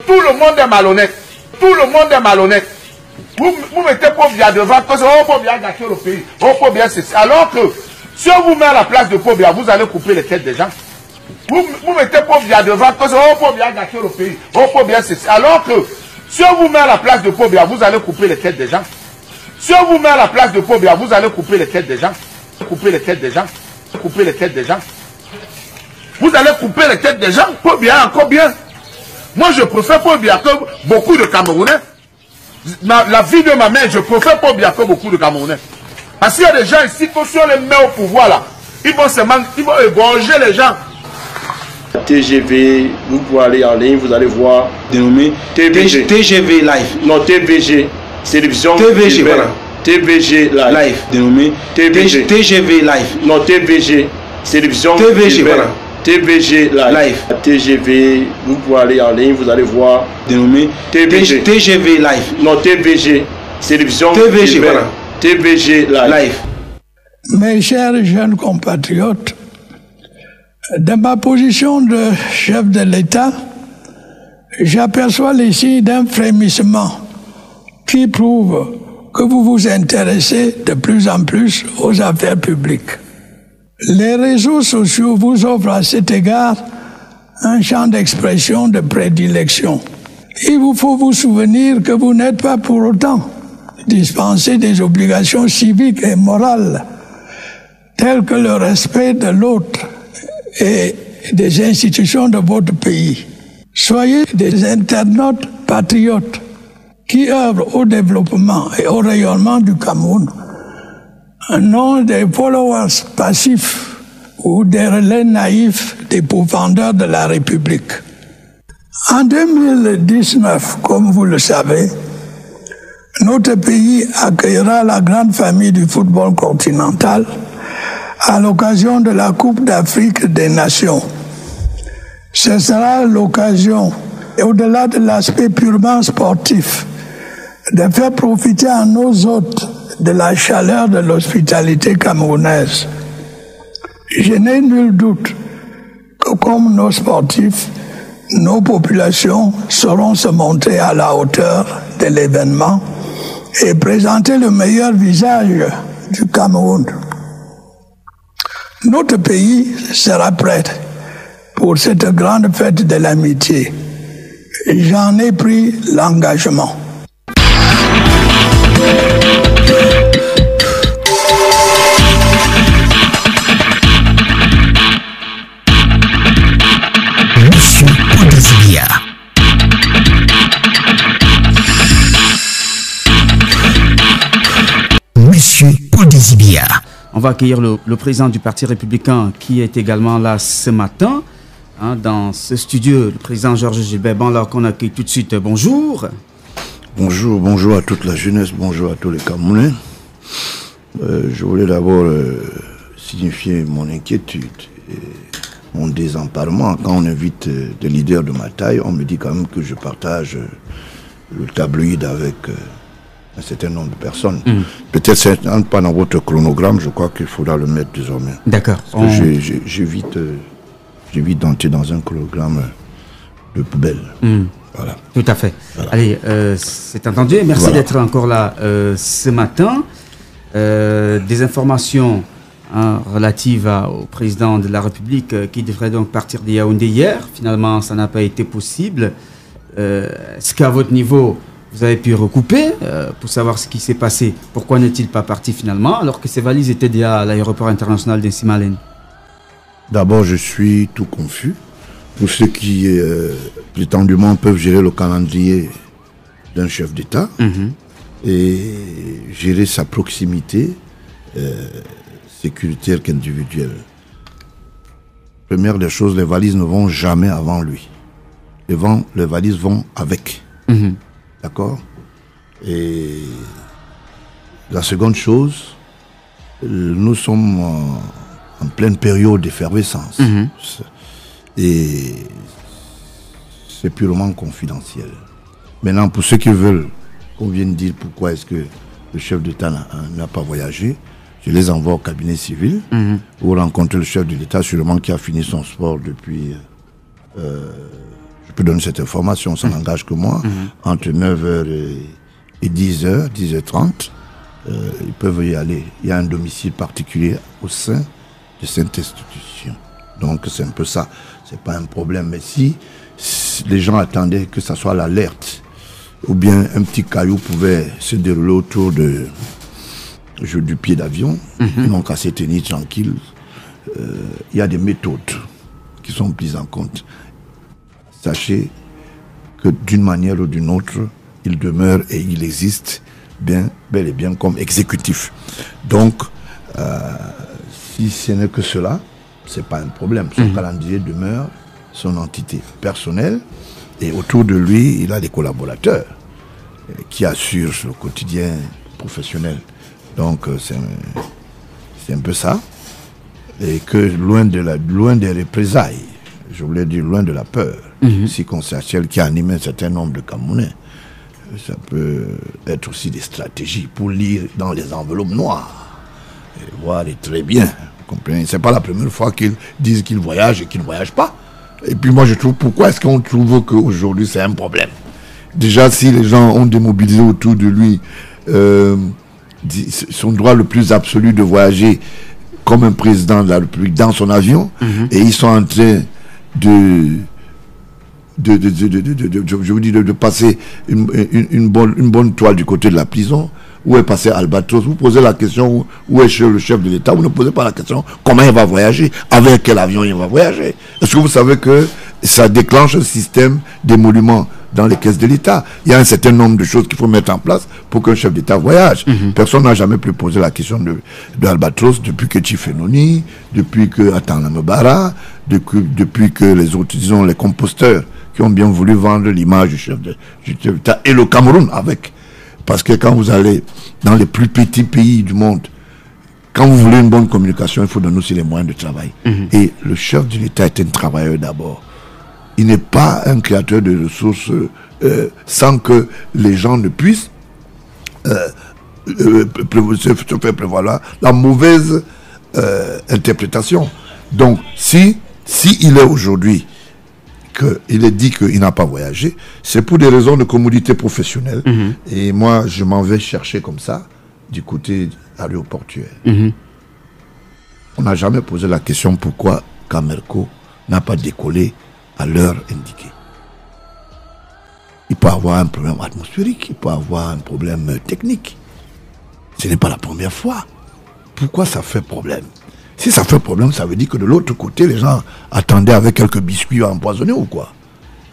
Tout le monde est malhonnête. Tout le monde est malhonnête. Vous mettez Pobia devant, que oh, Pobia a gâché le pays. Oh, Pobia, c'est ça. Alors que, si on vous met à la place de Pobia, vous allez couper les têtes des gens. Vous mettez Pobia devant, que oh, Pobia a gâché le pays. Oh, Pobia, c'est ça. Alors que, si on vous met à la place de Pobia, vous allez couper les têtes des gens. Si on vous met à la place de Pobia, vous allez couper les têtes des gens. Couper les têtes des gens. Couper les têtes des gens. Vous allez couper les têtes des gens. Pobia, encore bien. Moi, je préfère Pobia que beaucoup de Camerounais. La vie de ma mère, je préfère Pobia que beaucoup de Camerounais. Parce qu'il y a des gens ici que si on les met au pouvoir là, ils vont égorger les gens. TGV, vous pouvez aller en ligne, vous allez voir. Dénommé TGV Live. Non, TVG. Télévision. TVG, voilà. TVG Live. Dénommé TGV Live. Non, TVG. Télévision. TVG, voilà. TVG Live. TGV, vous pouvez aller en ligne, vous allez voir. Dénommé TGV Live. Non, TVG. Télévision. TVG, voilà. TVG Live. Mes chers jeunes compatriotes, dans ma position de chef de l'État, j'aperçois les signes d'un frémissement qui prouve que vous vous intéressez de plus en plus aux affaires publiques. Les réseaux sociaux vous offrent à cet égard un champ d'expression de prédilection. Il vous faut vous souvenir que vous n'êtes pas pour autant dispensé des obligations civiques et morales, telles que le respect de l'autre et des institutions de votre pays. Soyez des internautes patriotes qui œuvrent au développement et au rayonnement du Cameroun, non des followers passifs ou des relais naïfs des pourfendeurs de la République. En 2019, comme vous le savez, notre pays accueillera la grande famille du football continental à l'occasion de la Coupe d'Afrique des Nations. Ce sera l'occasion, au-delà de l'aspect purement sportif, de faire profiter à nos hôtes de la chaleur de l'hospitalité camerounaise. Je n'ai nul doute que comme nos sportifs, nos populations sauront se montrer à la hauteur de l'événement et présenter le meilleur visage du Cameroun. Notre pays sera prêt pour cette grande fête de l'amitié. J'en ai pris l'engagement. Monsieur Podezibia. Monsieur Podezibia. On va accueillir le président du Parti républicain qui est également là ce matin, dans ce studio, le président Georges Gilbert Banla qu'on accueille tout de suite. Bonjour. Bonjour, bonjour à toute la jeunesse, bonjour à tous les Camerounais. Je voulais d'abord signifier mon inquiétude et mon désemparement. Quand on invite des leaders de ma taille, on me dit quand même que je partage le tabloïd avec un certain nombre de personnes. Peut-être c'est pas dans votre chronogramme, je crois qu'il faudra le mettre désormais. D'accord. Parce que j'évite d'entrer dans un chronogramme de poubelle. Voilà. Tout à fait. Voilà. Allez, c'est entendu. Merci Voilà. d'être encore là ce matin. Des informations relatives au président de la République qui devrait donc partir de Yaoundé hier. Finalement, ça n'a pas été possible. Est-ce qu'à votre niveau, vous avez pu recouper pour savoir ce qui s'est passé? Pourquoi n'est-il pas parti finalement alors que ses valises étaient déjà à l'aéroport international d'Insimalène? D'abord, je suis tout confus. Pour ceux qui, prétendument, peuvent gérer le calendrier d'un chef d'État et gérer sa proximité sécuritaire qu'individuelle. Première des choses, les valises ne vont jamais avant lui. Les valises vont avec. D'accord? Et la seconde chose, nous sommes en pleine période d'effervescence. Et c'est purement confidentiel. Maintenant, pour ceux qui veulent qu'on vienne dire pourquoi est-ce que le chef d'État n'a pas voyagé, je les envoie au cabinet civil pour rencontrer le chef de l'État, sûrement qui a fini son sport depuis Je peux donner cette information, ça n'engage que moi. Entre 9h et 10h, 10h30, ils peuvent y aller. Il y a un domicile particulier au sein de cette institution. Donc c'est un peu ça. C'est pas un problème. Mais si les gens attendaient que ça soit l'alerte, ou bien un petit caillou pouvait se dérouler autour du pied d'avion, donc à se tenir tranquille, il y a des méthodes qui sont prises en compte. Sachez que d'une manière ou d'une autre, il demeure et il existe bel et bien comme exécutif. Donc, si ce n'est que cela, c'est pas un problème. Son calendrier demeure son entité personnelle et autour de lui, il a des collaborateurs qui assurent le quotidien professionnel. Donc, c'est un peu ça. Et que loin des représailles, je voulais dire loin de la peur circonstancielle qui anime un certain nombre de Camerounais, ça peut être aussi des stratégies pour lire dans les enveloppes noires et voir et très bien. Vous comprenez? C'est pas la première fois qu'ils disent qu'ils voyagent et qu'ils ne voyagent pas. Et puis moi je trouve, pourquoi est-ce qu'on trouve qu'aujourd'hui c'est un problème? Déjà, si les gens ont démobilisé autour de lui son droit le plus absolu de voyager comme un président de la République dans son avion, et ils sont en train de passer une bonne toile du côté de la prison, où est passé Albatros. Vous posez la question où est le chef de l'État, vous ne posez pas la question comment il va voyager, avec quel avion il va voyager. Est-ce que vous savez que ça déclenche un système d'émolument dans les caisses de l'État? Il y a un certain nombre de choses qu'il faut mettre en place pour qu'un chef d'État voyage. Personne n'a jamais pu poser la question de Albatros depuis que Chifenoni, depuis que Atanamebara, depuis que les autres, disons les composteurs qui ont bien voulu vendre l'image du chef d'État et le Cameroun avec. Parce que quand vous allez dans les plus petits pays du monde, quand vous voulez une bonne communication, il faut donner aussi les moyens de travail. Et le chef de l'État est un travailleur d'abord. Il n'est pas un créateur de ressources sans que les gens ne puissent se faire prévaloir la mauvaise interprétation. Donc, si il est aujourd'hui qu'il est dit qu'il n'a pas voyagé, c'est pour des raisons de commodité professionnelle. Et moi, je m'en vais chercher comme ça, du côté aéroportuaire. On n'a jamais posé la question pourquoi Camerco n'a pas décollé à l'heure indiquée. Il peut avoir un problème atmosphérique, il peut avoir un problème technique. Ce n'est pas la première fois. Pourquoi ça fait problème? Si ça fait problème, ça veut dire que de l'autre côté, les gens attendaient avec quelques biscuits empoisonnés ou quoi.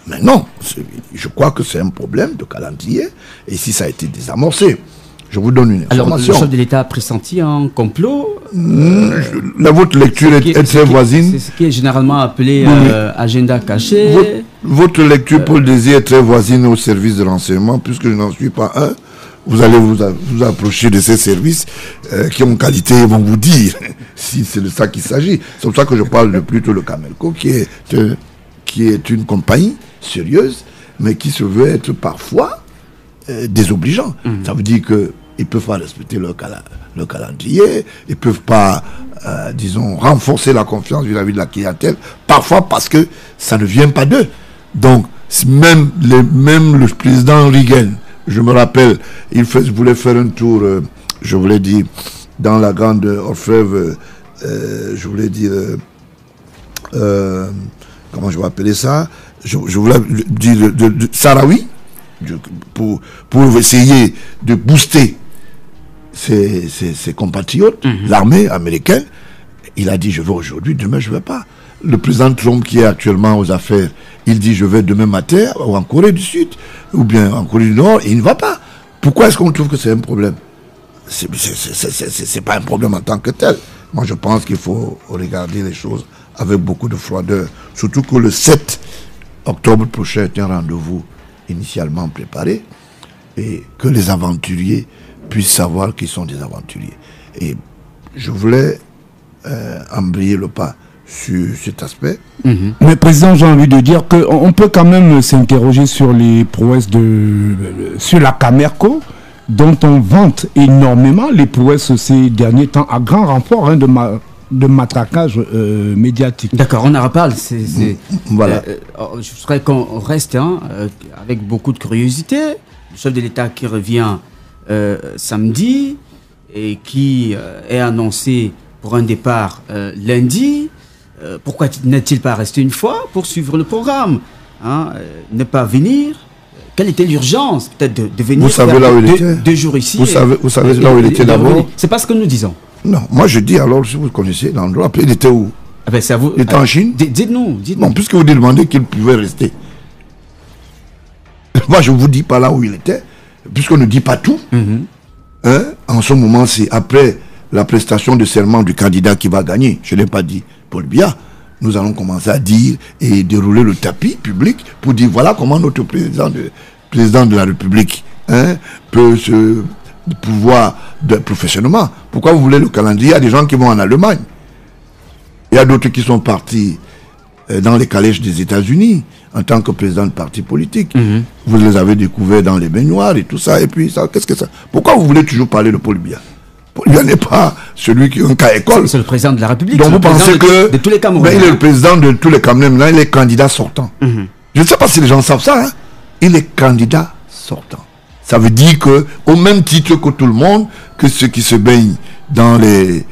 Mais non, je crois que c'est un problème de calendrier. Et si ça a été désamorcé, je vous donne une information. Alors, le chef de l'État a pressenti un complot votre lecture est très voisine. C'est ce qui est généralement appelé agenda caché. Votre lecture, Paul Désir, est très voisine au service de renseignement, puisque je n'en suis pas un. Vous allez vous approcher de ces services qui ont qualité et vont vous dire si c'est de ça qu'il s'agit. C'est pour ça que je parle plutôt de Camerco, qui est une compagnie sérieuse, mais qui se veut être parfois désobligeant. Ça veut dire qu'ils ne peuvent pas respecter leur calendrier, ils ne peuvent pas, disons, renforcer la confiance vis-à-vis de la clientèle, parfois parce que ça ne vient pas d'eux. Donc, même le président Reagan, je me rappelle, il voulait faire un tour, je voulais dire, dans la grande orfèvre, je voulais dire, comment je vais appeler ça, je voulais dire de Sahraoui, pour essayer de booster ses compatriotes, l'armée américaine. Il a dit, je vais aujourd'hui, demain je ne vais pas. Le président Trump, qui est actuellement aux affaires, il dit, je vais demain matin en Corée du Sud, ou bien en Corée du Nord, et il ne va pas. Pourquoi est-ce qu'on trouve que c'est un problème? C'est pas un problème en tant que tel. Moi, je pense qu'il faut regarder les choses avec beaucoup de froideur. Surtout que le 7 octobre prochain est un rendez-vous initialement préparé, et que les aventuriers puissent savoir qu'ils sont des aventuriers. Et je voulais embrayer le pas sur cet aspect. Mais président, j'ai envie de dire qu'on peut quand même s'interroger sur les prouesses sur la Camerco, dont on vante énormément les prouesses ces derniers temps, à grand renfort de de matraquage médiatique. D'accord, on en reparle. Voilà. Je voudrais qu'on reste avec beaucoup de curiosité. Le chef de l'État qui revient samedi et qui est annoncé pour un départ lundi. Pourquoi n'est-il pas resté une fois pour suivre le programme, ne pas venir? Quelle était l'urgence peut-être de venir? Vous savez là où il était? 2 jours ici. Vous savez là où il était d'abord? C'est pas ce que nous disons. Non, moi je dis alors, si vous connaissez l'endroit, il était où? Ah ben, c'est à vous. Il était en Chine? Dites-nous. Non, puisque vous demandez qu'il pouvait rester. Moi je vous dis pas là où il était, puisqu'on ne dit pas tout. En ce moment, c'est après la prestation de serment du candidat qui va gagner. Je ne l'ai pas dit, Paul Biya. Nous allons commencer à dire et dérouler le tapis public pour dire voilà comment notre président de la République peut se pouvoir professionnellement. Pourquoi vous voulez le calendrier? Il y a des gens qui vont en Allemagne. Il y a d'autres qui sont partis dans les calèches des États-Unis en tant que président de parti politique. Vous les avez découverts dans les baignoires et tout ça. Et puis, ça, qu'est-ce que ça? Pourquoi vous voulez toujours parler de Paul Biya? Paul Biya n'est pas celui qui a un cas école. C'est le président de la République. Donc vous pensez que de tous les Camerounais. Il est le président de tous les Camerounais. Là, il est candidat sortant. Je ne sais pas si les gens savent ça. Il est candidat sortant. Ça veut dire que, au même titre que tout le monde, que ceux qui se baignent dans les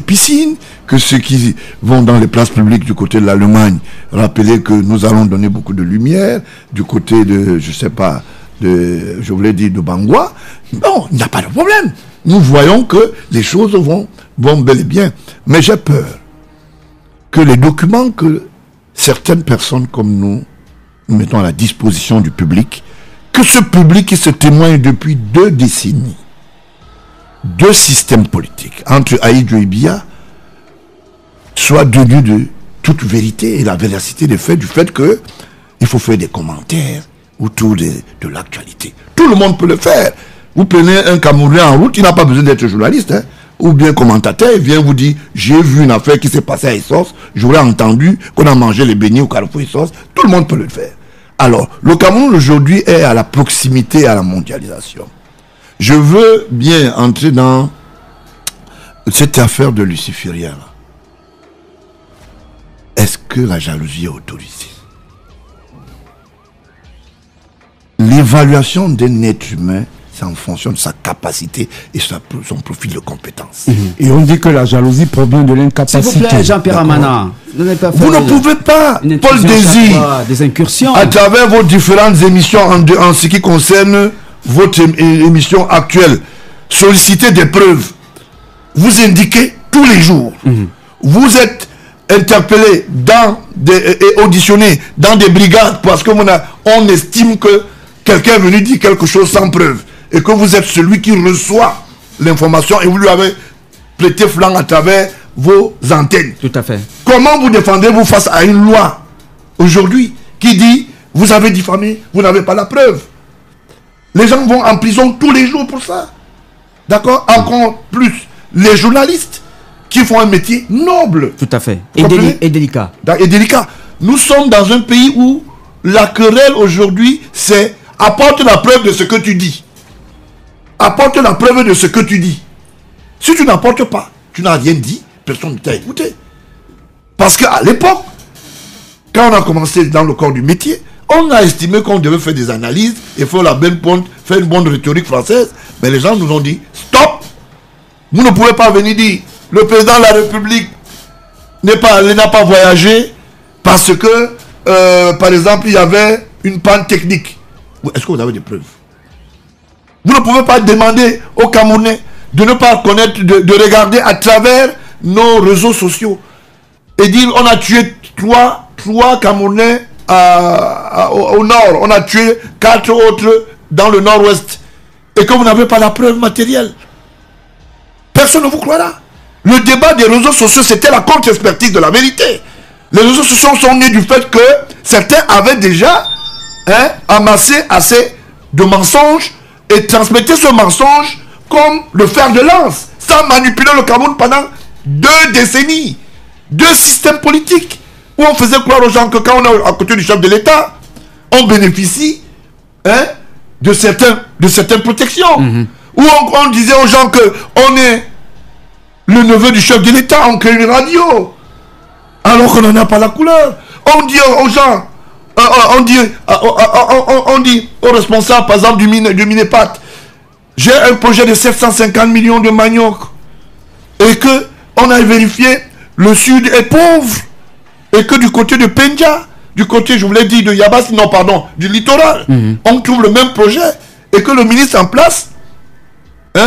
piscines, que ceux qui vont dans les places publiques du côté de l'Allemagne, rappelez que nous allons donner beaucoup de lumière du côté de, je sais pas, je voulais dire de Bangwa. Non, il n'y a pas de problème. Nous voyons que les choses vont bel et bien. Mais j'ai peur que les documents que certaines personnes comme nous mettons à la disposition du public, que ce public qui se témoigne depuis 2 décennies, 2 systèmes politiques, entre Ahidjo et Biya, soit devenu de toute vérité et la véracité des faits, du fait que il faut faire des commentaires autour de l'actualité. Tout le monde peut le faire. Vous prenez un Camerounais en route, il n'a pas besoin d'être journaliste, ou bien commentateur, il vient vous dire, j'ai vu une affaire qui s'est passée à Essos, j'aurais entendu qu'on a mangé les beignets au Carrefour Essos, tout le monde peut le faire. Alors, le Cameroun aujourd'hui est à la proximité à la mondialisation. Je veux bien entrer dans cette affaire de Luciférien. Est-ce que la jalousie est autorisée? L'évaluation d'un être humain, c'est en fonction de sa capacité et son profil de compétence. Et on dit que la jalousie provient de l'incapacité. S'il vous plaît, Jean-Pierre Amana, vous ne pouvez pas, Paul Désir, des incursions à travers vos différentes émissions en ce qui concerne votre émission actuelle, solliciter des preuves. Vous indiquez tous les jours. Vous êtes interpellé et auditionné dans des brigades parce que on estime que quelqu'un est venu dire quelque chose sans preuve et que vous êtes celui qui reçoit l'information et vous lui avez prêté flanc à travers vos antennes. Tout à fait. Comment vous défendez-vous face à une loi aujourd'hui qui dit vous avez diffamé, vous n'avez pas la preuve? Les gens vont en prison tous les jours pour ça. D'accord? Encore plus les journalistes qui font un métier noble. Tout à fait. Et délicat. Et délicat. Nous sommes dans un pays où la querelle aujourd'hui, c'est apporte la preuve de ce que tu dis. Apporte la preuve de ce que tu dis. Si tu n'apportes pas, tu n'as rien dit, personne ne t'a écouté. Parce qu'à l'époque, quand on a commencé dans le corps du métier, on a estimé qu'on devait faire des analyses et faire une bonne rhétorique française. Mais les gens nous ont dit, stop! Vous ne pouvez pas venir dire, le président de la République n'a pas voyagé parce que, par exemple, il y avait une panne technique. Est-ce que vous avez des preuves? Vous ne pouvez pas demander aux Camerounais de ne pas connaître, de regarder à travers nos réseaux sociaux et dire on a tué trois Camerounais au nord, on a tué 4 autres dans le nord-ouest et que vous n'avez pas la preuve matérielle. Personne ne vous croira. Le débat des réseaux sociaux, c'était la contre-expertise de la vérité. Les réseaux sociaux sont nés du fait que certains avaient déjà amassé assez de mensonges et transmettaient ce mensonge comme le fer de lance. Ça a manipulé le Cameroun pendant 2 décennies. 2 systèmes politiques où on faisait croire aux gens que quand on est à côté du chef de l'État, on bénéficie de certaines protections. Où on disait aux gens qu'on est le neveu du chef de l'État, on crée une radio. Alors qu'on n'en a pas la couleur. On dit aux gens, on dit aux responsables, par exemple, du Minepat, j'ai un projet de 750 millions de manioc. Et que on a vérifié, le sud est pauvre. Et que du côté de Pendja, du côté, je voulais dire, de Yabas, non, pardon, du littoral, on trouve le même projet. Et que le ministre en place,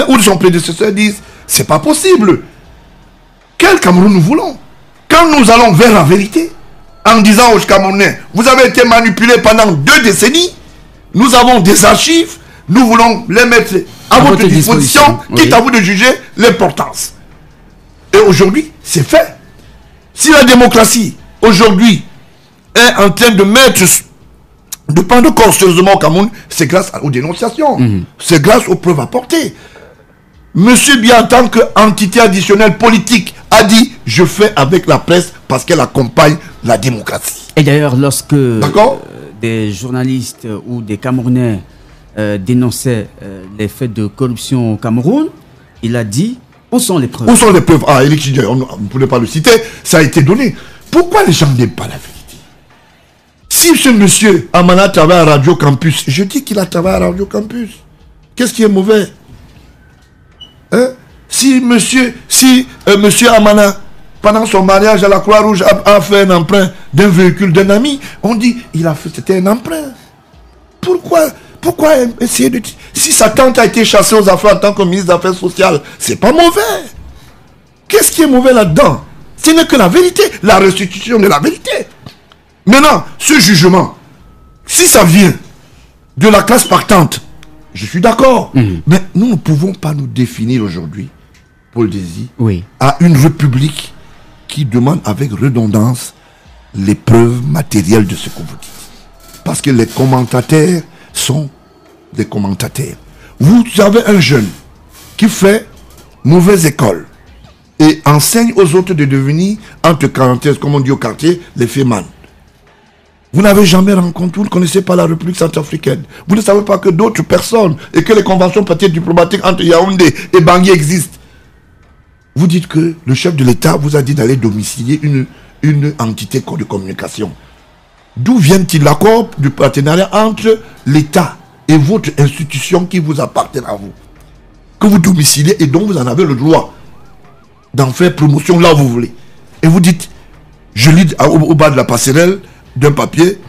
ou son prédécesseur disent, c'est pas possible. Quel Cameroun nous voulons? Quand nous allons vers la vérité, en disant aux Camerounais, vous avez été manipulés pendant 2 décennies, nous avons des archives, nous voulons les mettre à votre disposition, quitte à vous de juger l'importance. Et aujourd'hui, c'est fait. Si la démocratie, aujourd'hui, est en train de prendre corps sérieusement au Cameroun, c'est grâce aux dénonciations. C'est grâce aux preuves apportées. Monsieur Biya, en tant qu'entité additionnelle politique, a dit « Je fais avec la presse parce qu'elle accompagne la démocratie ». Et d'ailleurs, lorsque des journalistes ou des Camerounais dénonçaient les faits de corruption au Cameroun, il a dit « Où sont les preuves ?» Où sont les preuves? Ah, Eric Chidja, on ne pouvait pas le citer, ça a été donné. Pourquoi les gens n'aiment pas la vérité? Si ce monsieur Amana travaille à Radio Campus, je dis qu'il a travaillé à Radio Campus. Qu'est-ce qui est mauvais? Si monsieur Amana, pendant son mariage à la Croix-Rouge, a fait un emprunt d'un véhicule d'un ami, on dit il a fait, c'était un emprunt. Pourquoi essayer de... Si sa tante a été chassée aux affaires en tant que ministre des Affaires sociales, c'est pas mauvais. Qu'est-ce qui est mauvais là-dedans? Ce n'est que la vérité, la restitution de la vérité. Maintenant, ce jugement, si ça vient de la classe partante, je suis d'accord. Mais nous ne pouvons pas nous définir aujourd'hui, Paul Désy, à une république qui demande avec redondance les preuves matérielles de ce que vous dites. Parce que les commentateurs sont des commentateurs. Vous avez un jeune qui fait mauvaise école et enseigne aux autres de devenir, entre parenthèses, comme on dit au quartier, les fémans. Vous n'avez jamais rencontré, vous ne connaissez pas la République centrafricaine. Vous ne savez pas que d'autres personnes et que les conventions peut-être diplomatiques entre Yaoundé et Bangui existent. Vous dites que le chef de l'État vous a dit d'aller domicilier une entité de communication. D'où vient-il l'accord du partenariat entre l'État et votre institution qui vous appartient à vous? Que vous domiciliez et dont vous en avez le droit d'en faire promotion là où vous voulez. Et vous dites, je lis au bas de la passerelle d'un papier,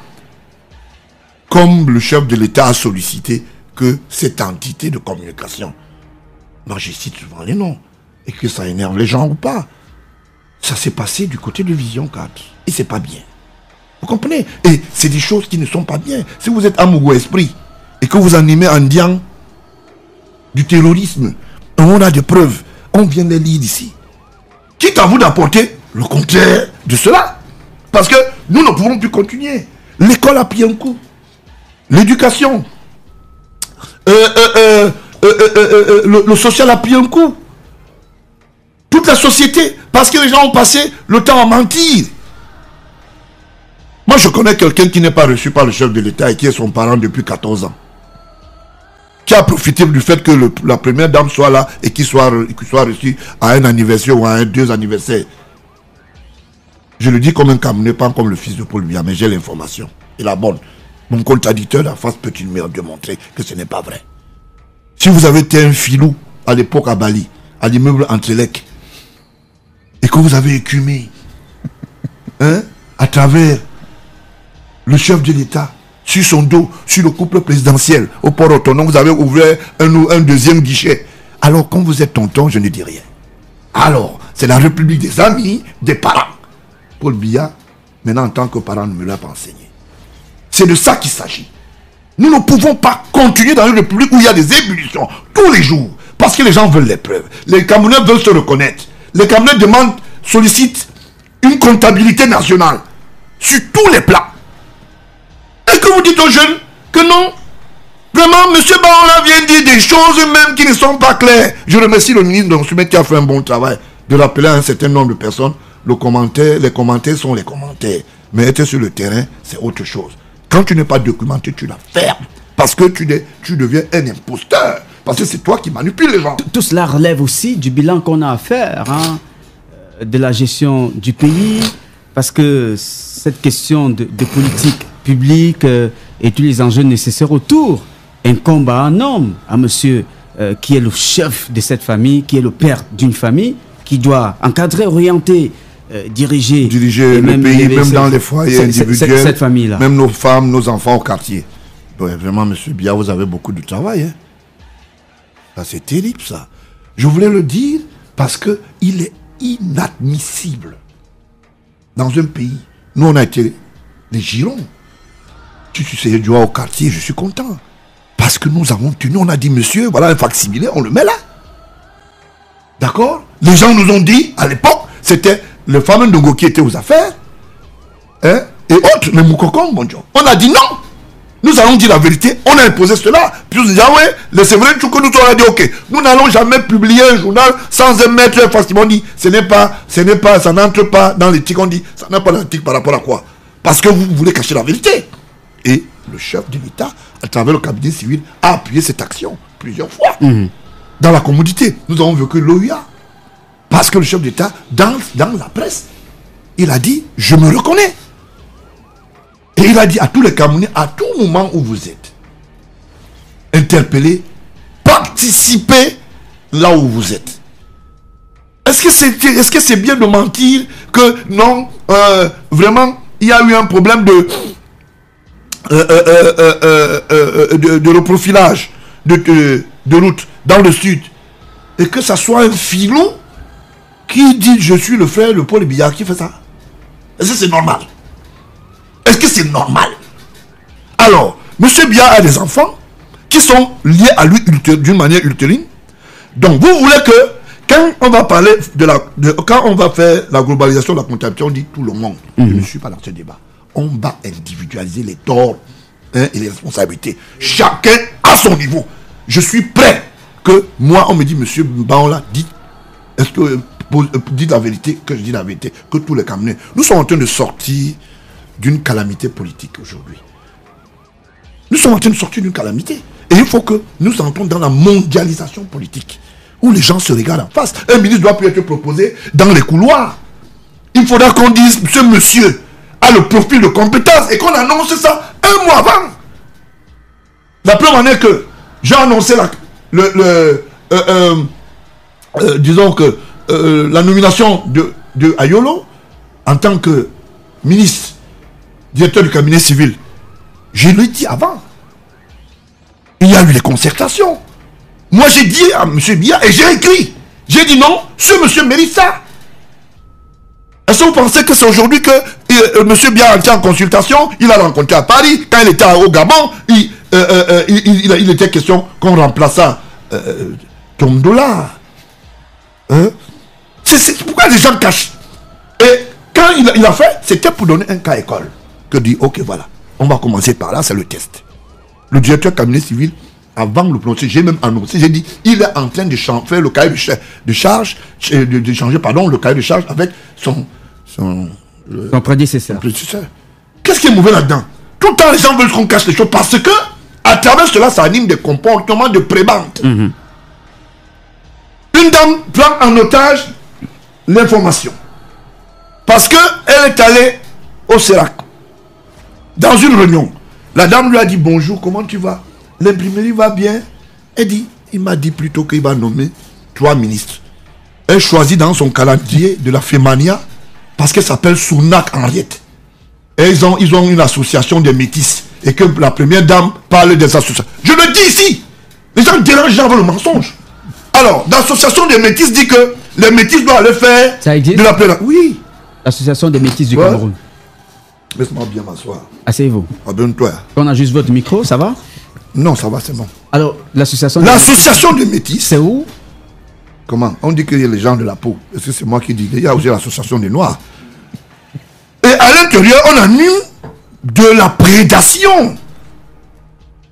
comme le chef de l'État a sollicité que cette entité de communication, moi je cite souvent les noms, et que ça énerve les gens ou pas, ça s'est passé du côté de Vision 4, et c'est pas bien. Vous comprenez? Et c'est des choses qui ne sont pas bien. Si vous êtes amoureux esprit, et que vous animez en disant du terrorisme, on a des preuves, on vient les lire ici. Quitte à vous d'apporter le contraire de cela. Parce que nous ne pouvons plus continuer. L'école a pris un coup. L'éducation. Le social a pris un coup. Toute la société. Parce que les gens ont passé le temps à mentir. Moi, je connais quelqu'un qui n'est pas reçu par le chef de l'État et qui est son parent depuis 14 ans. Qui a profité du fait que la première dame soit là et qu'il soit reçu à un anniversaire ou à 2 anniversaires. Je le dis comme un Camerounais, pas comme le fils de Paul Biya, mais j'ai l'information. Et la bonne. Mon contradicteur d'en face peut-il me démontrer que ce n'est pas vrai. Si vous avez été un filou à l'époque à Bali, à l'immeuble Antelec, et que vous avez écumé, à travers le chef de l'État, sur son dos, sur le couple présidentiel, au port autonome, vous avez ouvert un deuxième guichet. Alors, quand vous êtes tonton, je ne dis rien. Alors, c'est la République des amis, des parents. Paul Biya, maintenant en tant que parent, ne me l'a pas enseigné. C'est de ça qu'il s'agit. Nous ne pouvons pas continuer dans une république où il y a des ébullitions tous les jours. Parce que les gens veulent les preuves. Les Camerounais veulent se reconnaître. Les Camerounais sollicitent une comptabilité nationale sur tous les plans. Et que vous dites aux jeunes que non. Vraiment, M. Baola vient dire des choses même qui ne sont pas claires. Je remercie le ministre de l'Instrument qui a fait un bon travail de rappeler à un certain nombre de personnes. Les commentaires sont les commentaires. Mais être sur le terrain, c'est autre chose. Quand tu n'es pas documenté, tu la fermes. Parce que tu deviens un imposteur. Parce que c'est toi qui manipules les gens. Tout cela relève aussi du bilan qu'on a à faire, hein, de la gestion du pays, parce que cette question de politique publique et tous les enjeux nécessaires autour incombe à un homme, à monsieur qui est le chef de cette famille, qui est le père d'une famille, qui doit encadrer, orienter, diriger le pays, même dans les foyers individuels, cette famille-là. Même nos femmes, nos enfants au quartier. Ouais, vraiment, monsieur Biya, vous avez beaucoup de travail. Hein. Ça, c'est terrible, ça. Je voulais le dire parce qu'il est inadmissible. Dans un pays, nous, on a été des girons. Si tu sais, du au quartier, je suis content. Parce que nous avons tenu, on a dit, monsieur, voilà un facsimilé, on le met là. D'accord? Les gens nous ont dit, à l'époque, c'était le fameux Ndongo qui était aux affaires. Hein, et autres, le Moukokong, bon Dieu. On a dit non. Nous allons dire la vérité. On a imposé cela. Puis on dit, ah ouais, c'est vrai, tout que nous on a dit, ok. Nous n'allons jamais publier un journal sans un maître facilement dit, ça n'entre pas dans l'éthique. On dit, ça n'a pas l'éthique par rapport à quoi? Parce que vous voulez cacher la vérité. Et le chef de l'État, à travers le cabinet civil, a appuyé cette action plusieurs fois. Dans la commodité, nous avons vécu l'OUA. Parce que le chef d'État, dans la presse, il a dit, je me reconnais. Et il a dit à tous les Camerounais, à tout moment où vous êtes, interpellez, participez là où vous êtes. Est-ce que c'est bien de mentir que non, vraiment, il y a eu un problème de reprofilage de route dans le sud, et que ça soit un filon qui dit je suis le frère de Paul Biya qui fait ça? Est-ce que c'est normal? Est-ce que c'est normal? Alors, M. Biya a des enfants qui sont liés à lui d'une manière ultérine. Donc, vous voulez que quand on va parler quand on va faire la globalisation de la comptabilité, on dit tout le monde. Je ne suis pas dans ce débat. On va individualiser les torts, hein, et les responsabilités. Chacun à son niveau. Je suis prêt que moi, on me dit, monsieur Baola, est-ce que dites la vérité, que je dis la vérité, que tous les Camerounais. Nous sommes en train de sortir d'une calamité politique aujourd'hui. Nous sommes en train de sortir d'une calamité. Et il faut que nous entrons dans la mondialisation politique, où les gens se regardent en face. Un ministre doit plus être proposé dans les couloirs. Il faudra qu'on dise, ce monsieur a le profil de compétence, et qu'on annonce ça un mois avant. La preuve en est que j'ai annoncé disons que la nomination de Ayolo en tant que ministre, directeur du cabinet civil. Je l'ai dit avant. Il y a eu les concertations. Moi j'ai dit à M. Biya et j'ai écrit. J'ai dit non, ce monsieur mérite ça. Est-ce que vous pensez que c'est aujourd'hui que M. Biya était en consultation? Il a rencontré à Paris, quand il était au Gabon, il était question qu'on remplaça Tondola. Hein? C'est pourquoi les gens cachent. Et quand il a fait, c'était pour donner un cas école. Que dit, ok, voilà, on va commencer par là, c'est le test. Le directeur cabinet civil, avant de le prononcer, j'ai même annoncé, j'ai dit, il est en train de faire le cahier de charge, de changer, pardon, le cahier de charge avec son prédécesseur. Qu'est-ce qui est mauvais là-dedans? Tout le temps, les gens veulent qu'on cache les choses parce que, à travers cela, ça anime des comportements de prébande. Une dame prend en otage l'information parce qu'elle est allée au CERAC dans une réunion. La dame lui a dit bonjour, comment tu vas? L'imprimerie va bien. Elle dit, il m'a dit plutôt qu'il va nommer 3 ministres. Elle choisit dans son calendrier de la Fémania parce qu'elle s'appelle Sounak Henriette. Et ils ont une association des métis et que la première dame parle des associations. Je le dis ici, les gens dérangent avec le mensonge. Alors, l'association des métis dit que les métis doivent aller faire de la plaine. Oui. L'association des métis du Cameroun. Laisse-moi bien m'asseoir. Asseyez-vous. Abonne-toi. On a juste votre micro, ça va? Non, ça va, c'est bon. Alors, l'association des métis. C'est où? Comment? On dit qu'il y a les gens de la peau. Est-ce que c'est moi qui dis? Il y a aussi l'association des noirs. Et à l'intérieur, on anime de la prédation.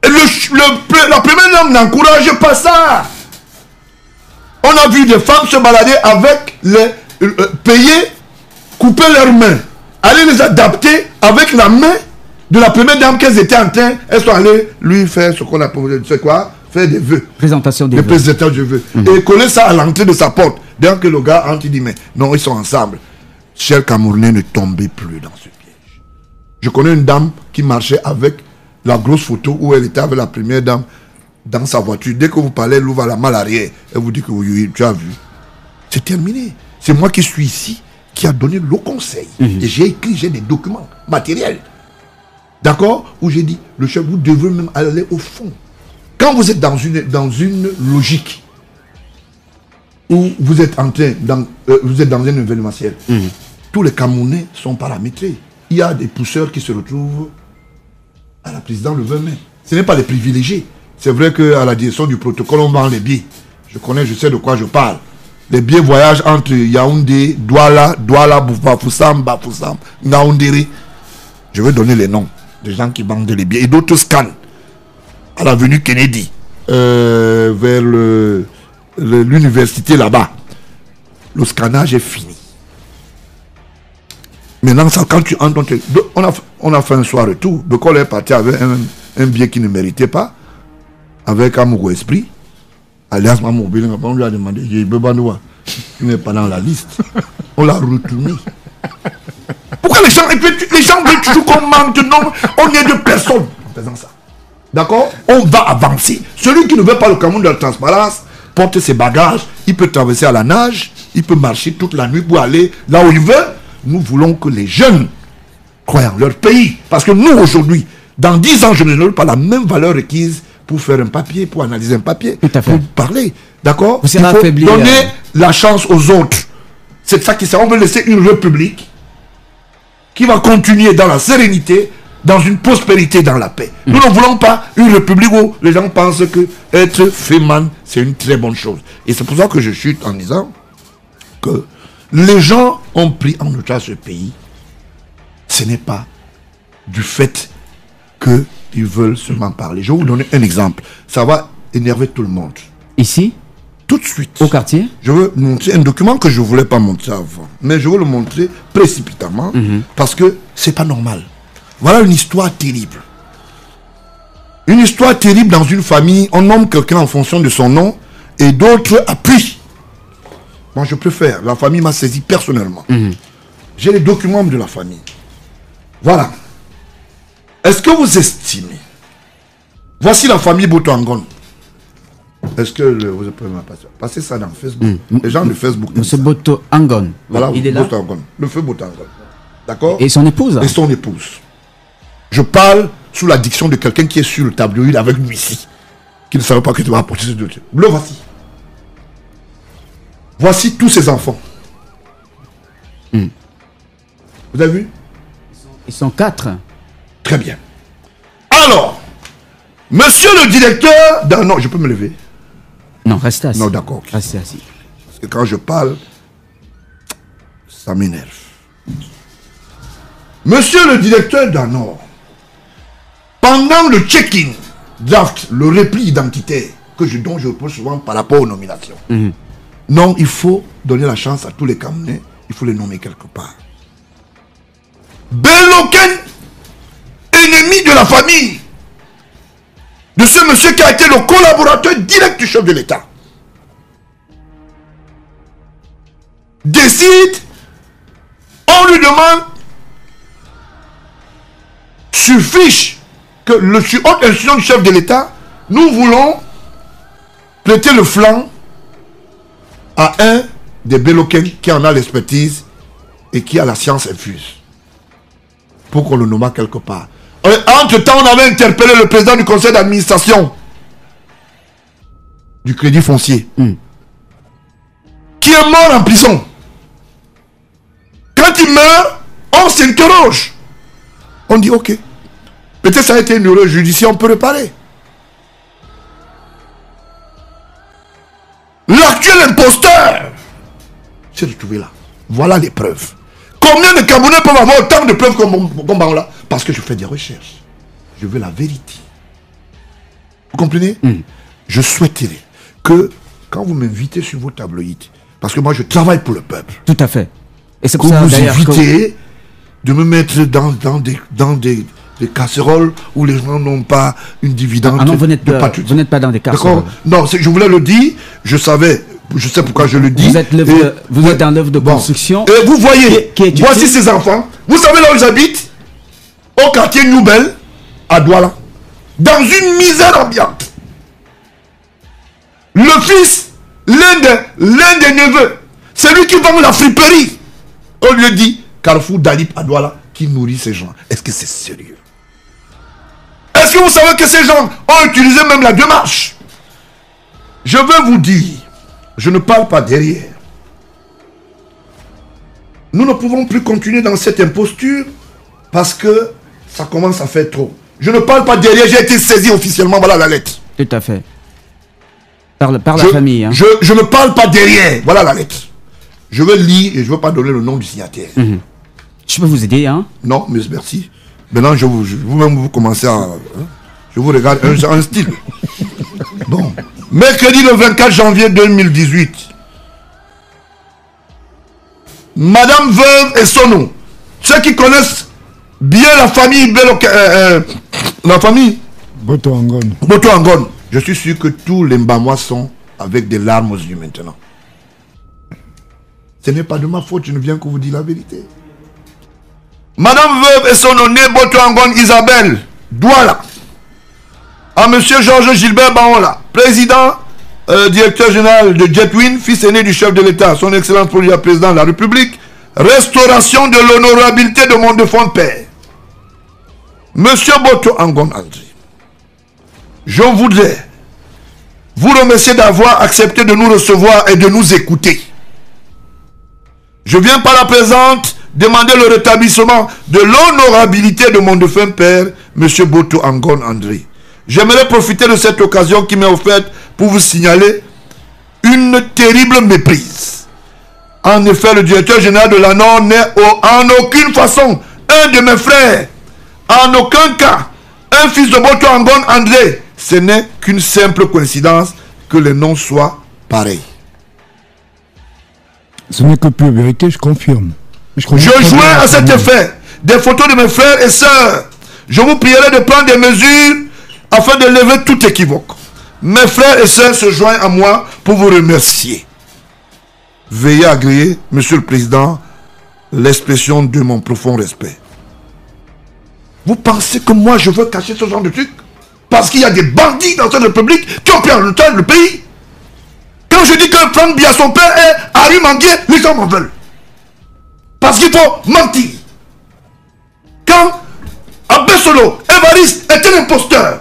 Et la première dame n'encourage pas ça. On a vu des femmes se balader avec les payer, couper leurs mains, aller les adapter avec la main de la première dame qu'elles étaient en train, elles sont allées lui faire ce qu'on appelle, c'est quoi? Faire des vœux. Présentation des vœux. Présentation de vœux. Et coller ça à l'entrée de sa porte. Dès que le gars entre, il dit, mais non, ils sont ensemble. Chers Camerounais, ne tombez plus dans ce piège. Je connais une dame qui marchait avec la grosse photo où elle était avec la première dame dans sa voiture. Dès que vous parlez, elle ouvre la malle arrière. Elle vous dit que oui, tu as vu. C'est terminé. C'est moi qui suis ici, qui a donné le conseil. Et j'ai écrit, j'ai des documents matériels. D'accord? Où j'ai dit, le chef, vous devez même aller au fond. Quand vous êtes dans une logique, où vous êtes en train, vous êtes dans un événementiel, tous les Camerounais sont paramétrés. Il y a des pousseurs qui se retrouvent à la présidence le 20 mai. Ce n'est pas les privilégiés. C'est vrai qu'à la direction du protocole, on vend les billets. Je sais de quoi je parle. Les billets voyagent entre Yaoundé, Douala, Bafoussam, Ngaoundéré. Je vais donner les noms des gens qui vendent les billets. Et d'autres scannent à l'avenue Kennedy, vers l'université là-bas. Le scannage est fini. Maintenant, ça, quand tu entres, on a fait un soir retour. De quoi est parti avec un billet qui ne méritait pas, avec Amogo Esprit. Alias Mamobile, on lui a demandé, il n'est pas dans la liste. On l'a retourné. Pourquoi les gens veulent toujours qu'on manque de nom? On est de personnes en faisant ça. D'accord? On va avancer. Celui qui ne veut pas le Cameroun de la transparence porte ses bagages, il peut traverser à la nage, il peut marcher toute la nuit pour aller là où il veut. Nous voulons que les jeunes croient en leur pays. Parce que nous, aujourd'hui, dans 10 ans, je ne donne pas la même valeur requise pour faire un papier, pour analyser un papier, pour parler. D'accord? Il faut donner la chance aux autres. C'est ça qui sert. On veut laisser une république qui va continuer dans la sérénité, dans une prospérité, dans la paix. Nous ne voulons pas une république où les gens pensent que être féman, c'est une très bonne chose. Et c'est pour ça que je chute en disant que les gens ont pris en otage ce pays. Ce n'est pas du fait qu'ils veulent seulement parler. Je vais vous donner un exemple. Ça va énerver tout le monde. Ici? Tout de suite. Au quartier? Je veux montrer un document que je ne voulais pas montrer avant. Mais je veux le montrer précipitamment parce que c'est pas normal. Voilà une histoire terrible. Une histoire terrible dans une famille. On nomme quelqu'un en fonction de son nom et d'autres appuient. Moi, je préfère. La famille m'a saisi personnellement. J'ai les documents de la famille. Voilà. Est-ce que vous estimez? Voici la famille Botangon. Est-ce que vous pouvez me passer ça dans Facebook? Les gens de Facebook. Monsieur Boto Angon. Voilà, il est là. Botangon. Le feu Botangon. D'accord? Et son épouse? Et son épouse. Je parle sous la diction de quelqu'un qui est sur le tableau avec lui ici. Qui ne savait pas que tu vas apporter ce dossier. Le voici. Voici tous ses enfants. Vous avez vu? Ils sont 4. Très bien. Alors, monsieur le directeur... Non, je peux me lever. Non, restez assis. Non, d'accord. Restez assis. Parce que quand je parle, ça m'énerve. Monsieur le directeur d'Anor, pendant le check-in, draft, le repli identitaire dont je pose souvent par rapport aux nominations, non, il faut donner la chance à tous les Camerounais, il faut les nommer quelque part. Beloken, ennemi de la famille, de ce monsieur qui a été le collaborateur direct du chef de l'État, décide, on lui demande, sur fiche que le haute institution du chef de l'État, nous voulons prêter le flanc à un des Beloken qui en a l'expertise et qui a la science infuse. Pour qu'on le nomme quelque part. Entre-temps, on avait interpellé le président du conseil d'administration du Crédit Foncier, qui est mort en prison. Quand il meurt, on s'interroge. On dit, ok, peut-être ça a été une erreur judiciaire, on peut réparer. L'actuel imposteur s'est retrouvé là. Voilà les preuves. Combien de Camerounais peuvent avoir autant de preuves comme là? Parce que je fais des recherches. Je veux la vérité. Vous comprenez? Je souhaiterais que, quand vous m'invitez sur vos tabloïds, parce que moi je travaille pour le peuple. Tout à fait. Et c'est que pour ça, vous évitez de me mettre dans des des casseroles où les gens n'ont pas une dividende. Ah non, vous n'êtes de pas dans des casseroles. Non, je voulais le dire, je sais pourquoi je le dis. Vous êtes dans l'œuvre de construction. Et vous voyez, voici ces enfants. Vous savez là où ils habitent? Au quartier Nouvelle, à Douala. Dans une misère ambiante. Le fils, l'un des neveux, c'est lui qui vend la friperie. On lui dit Carrefour Dalip à Douala qui nourrit ces gens. Est-ce que c'est sérieux? Est-ce que vous savez que ces gens ont utilisé même la démarche? Je veux vous dire, je ne parle pas derrière. Nous ne pouvons plus continuer dans cette imposture parce que ça commence à faire trop. Je ne parle pas derrière, j'ai été saisi officiellement, voilà la lettre. Tout à fait. Par la famille. Hein. Je ne parle pas derrière, voilà la lettre. Je veux lire et je ne veux pas donner le nom du signataire. Je peux vous aider, hein? Non, mais merci. Maintenant, vous-même, vous commencez à... Hein, je vous regarde un style. Bon. Mercredi le 24 janvier 2018. Madame Veuve et son nom. Ceux qui connaissent bien la famille la famille Boto Angon. Boto Angon. Je suis sûr que tous les Mbamois sont avec des larmes aux yeux maintenant. Ce n'est pas de ma faute, je ne viens que vous dire la vérité. Madame Veuve et son nom, né Boto Angon Isabelle, Douala. À monsieur Georges Gilbert Baola, président, directeur général de Jetwin, fils aîné du chef de l'État, son excellence pour le président de la République, restauration de l'honorabilité de mon défunt père. Monsieur Boto Angon André, je voudrais vous remercier d'avoir accepté de nous recevoir et de nous écouter. Je viens par la présente demander le rétablissement de l'honorabilité de mon défunt père, monsieur Boto Angon André. J'aimerais profiter de cette occasion qui m'est offerte pour vous signaler une terrible méprise. En effet, le directeur général de l'ANOR n'est en aucune façon un de mes frères. En aucun cas, un fils de Boto Angon André. Ce n'est qu'une simple coïncidence que les noms soient pareils. Ce n'est que pure vérité, je confirme. Je joins à cet effet des photos de mes frères et sœurs. Je vous prierai de prendre des mesures afin de lever tout équivoque. Mes frères et sœurs se joignent à moi pour vous remercier. Veuillez agréer, monsieur le président, l'expression de mon profond respect. Vous pensez que moi je veux cacher ce genre de truc? Parce qu'il y a des bandits dans cette république qui ont pris en otage le pays. Quand je dis que Franck Biya, son père, est Harry Manguier, les gens m'en veulent. Parce qu'il faut mentir. Quand Abessolo, Évariste, est un imposteur,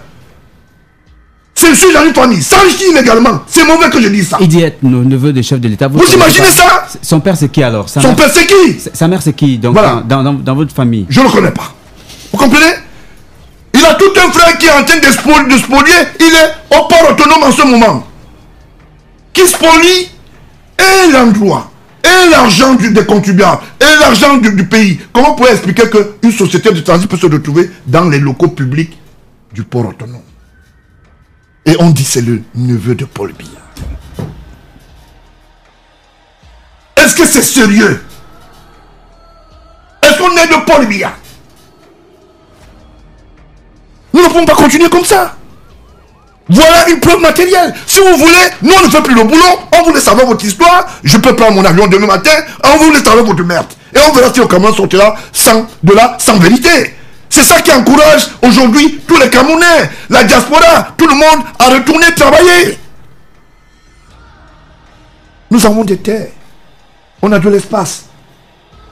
c'est celui dans une famille, s'enrichit illégalement. C'est mauvais que je dise ça. Il dit être neveu des chefs de l'État. Vous imaginez ça? Son père c'est qui alors? Son père c'est qui? Sa mère c'est qui? Donc voilà. dans votre famille? Je ne le connais pas. Vous comprenez? Il a tout un frère qui est en train de spolier. Il est au port autonome en ce moment. Qui spolie et l'endroit, et l'argent des contribuables, et l'argent du pays. Comment on pourrait expliquer qu'une société de transit peut se retrouver dans les locaux publics du port autonome? Et on dit c'est le neveu de Paul Biya. Est-ce que c'est sérieux? Est-ce qu'on est de Paul Biya? Nous ne pouvons pas continuer comme ça. Voilà une preuve matérielle. Si vous voulez, nous on ne fait plus le boulot. On voulait savoir votre histoire. Je peux prendre mon avion demain matin. On voulait savoir votre merde. Et on verra si le Cameroun sortira sans vérité. C'est ça qui encourage aujourd'hui tous les Camerounais, la diaspora, tout le monde à retourner travailler. Nous avons des terres. On a de l'espace.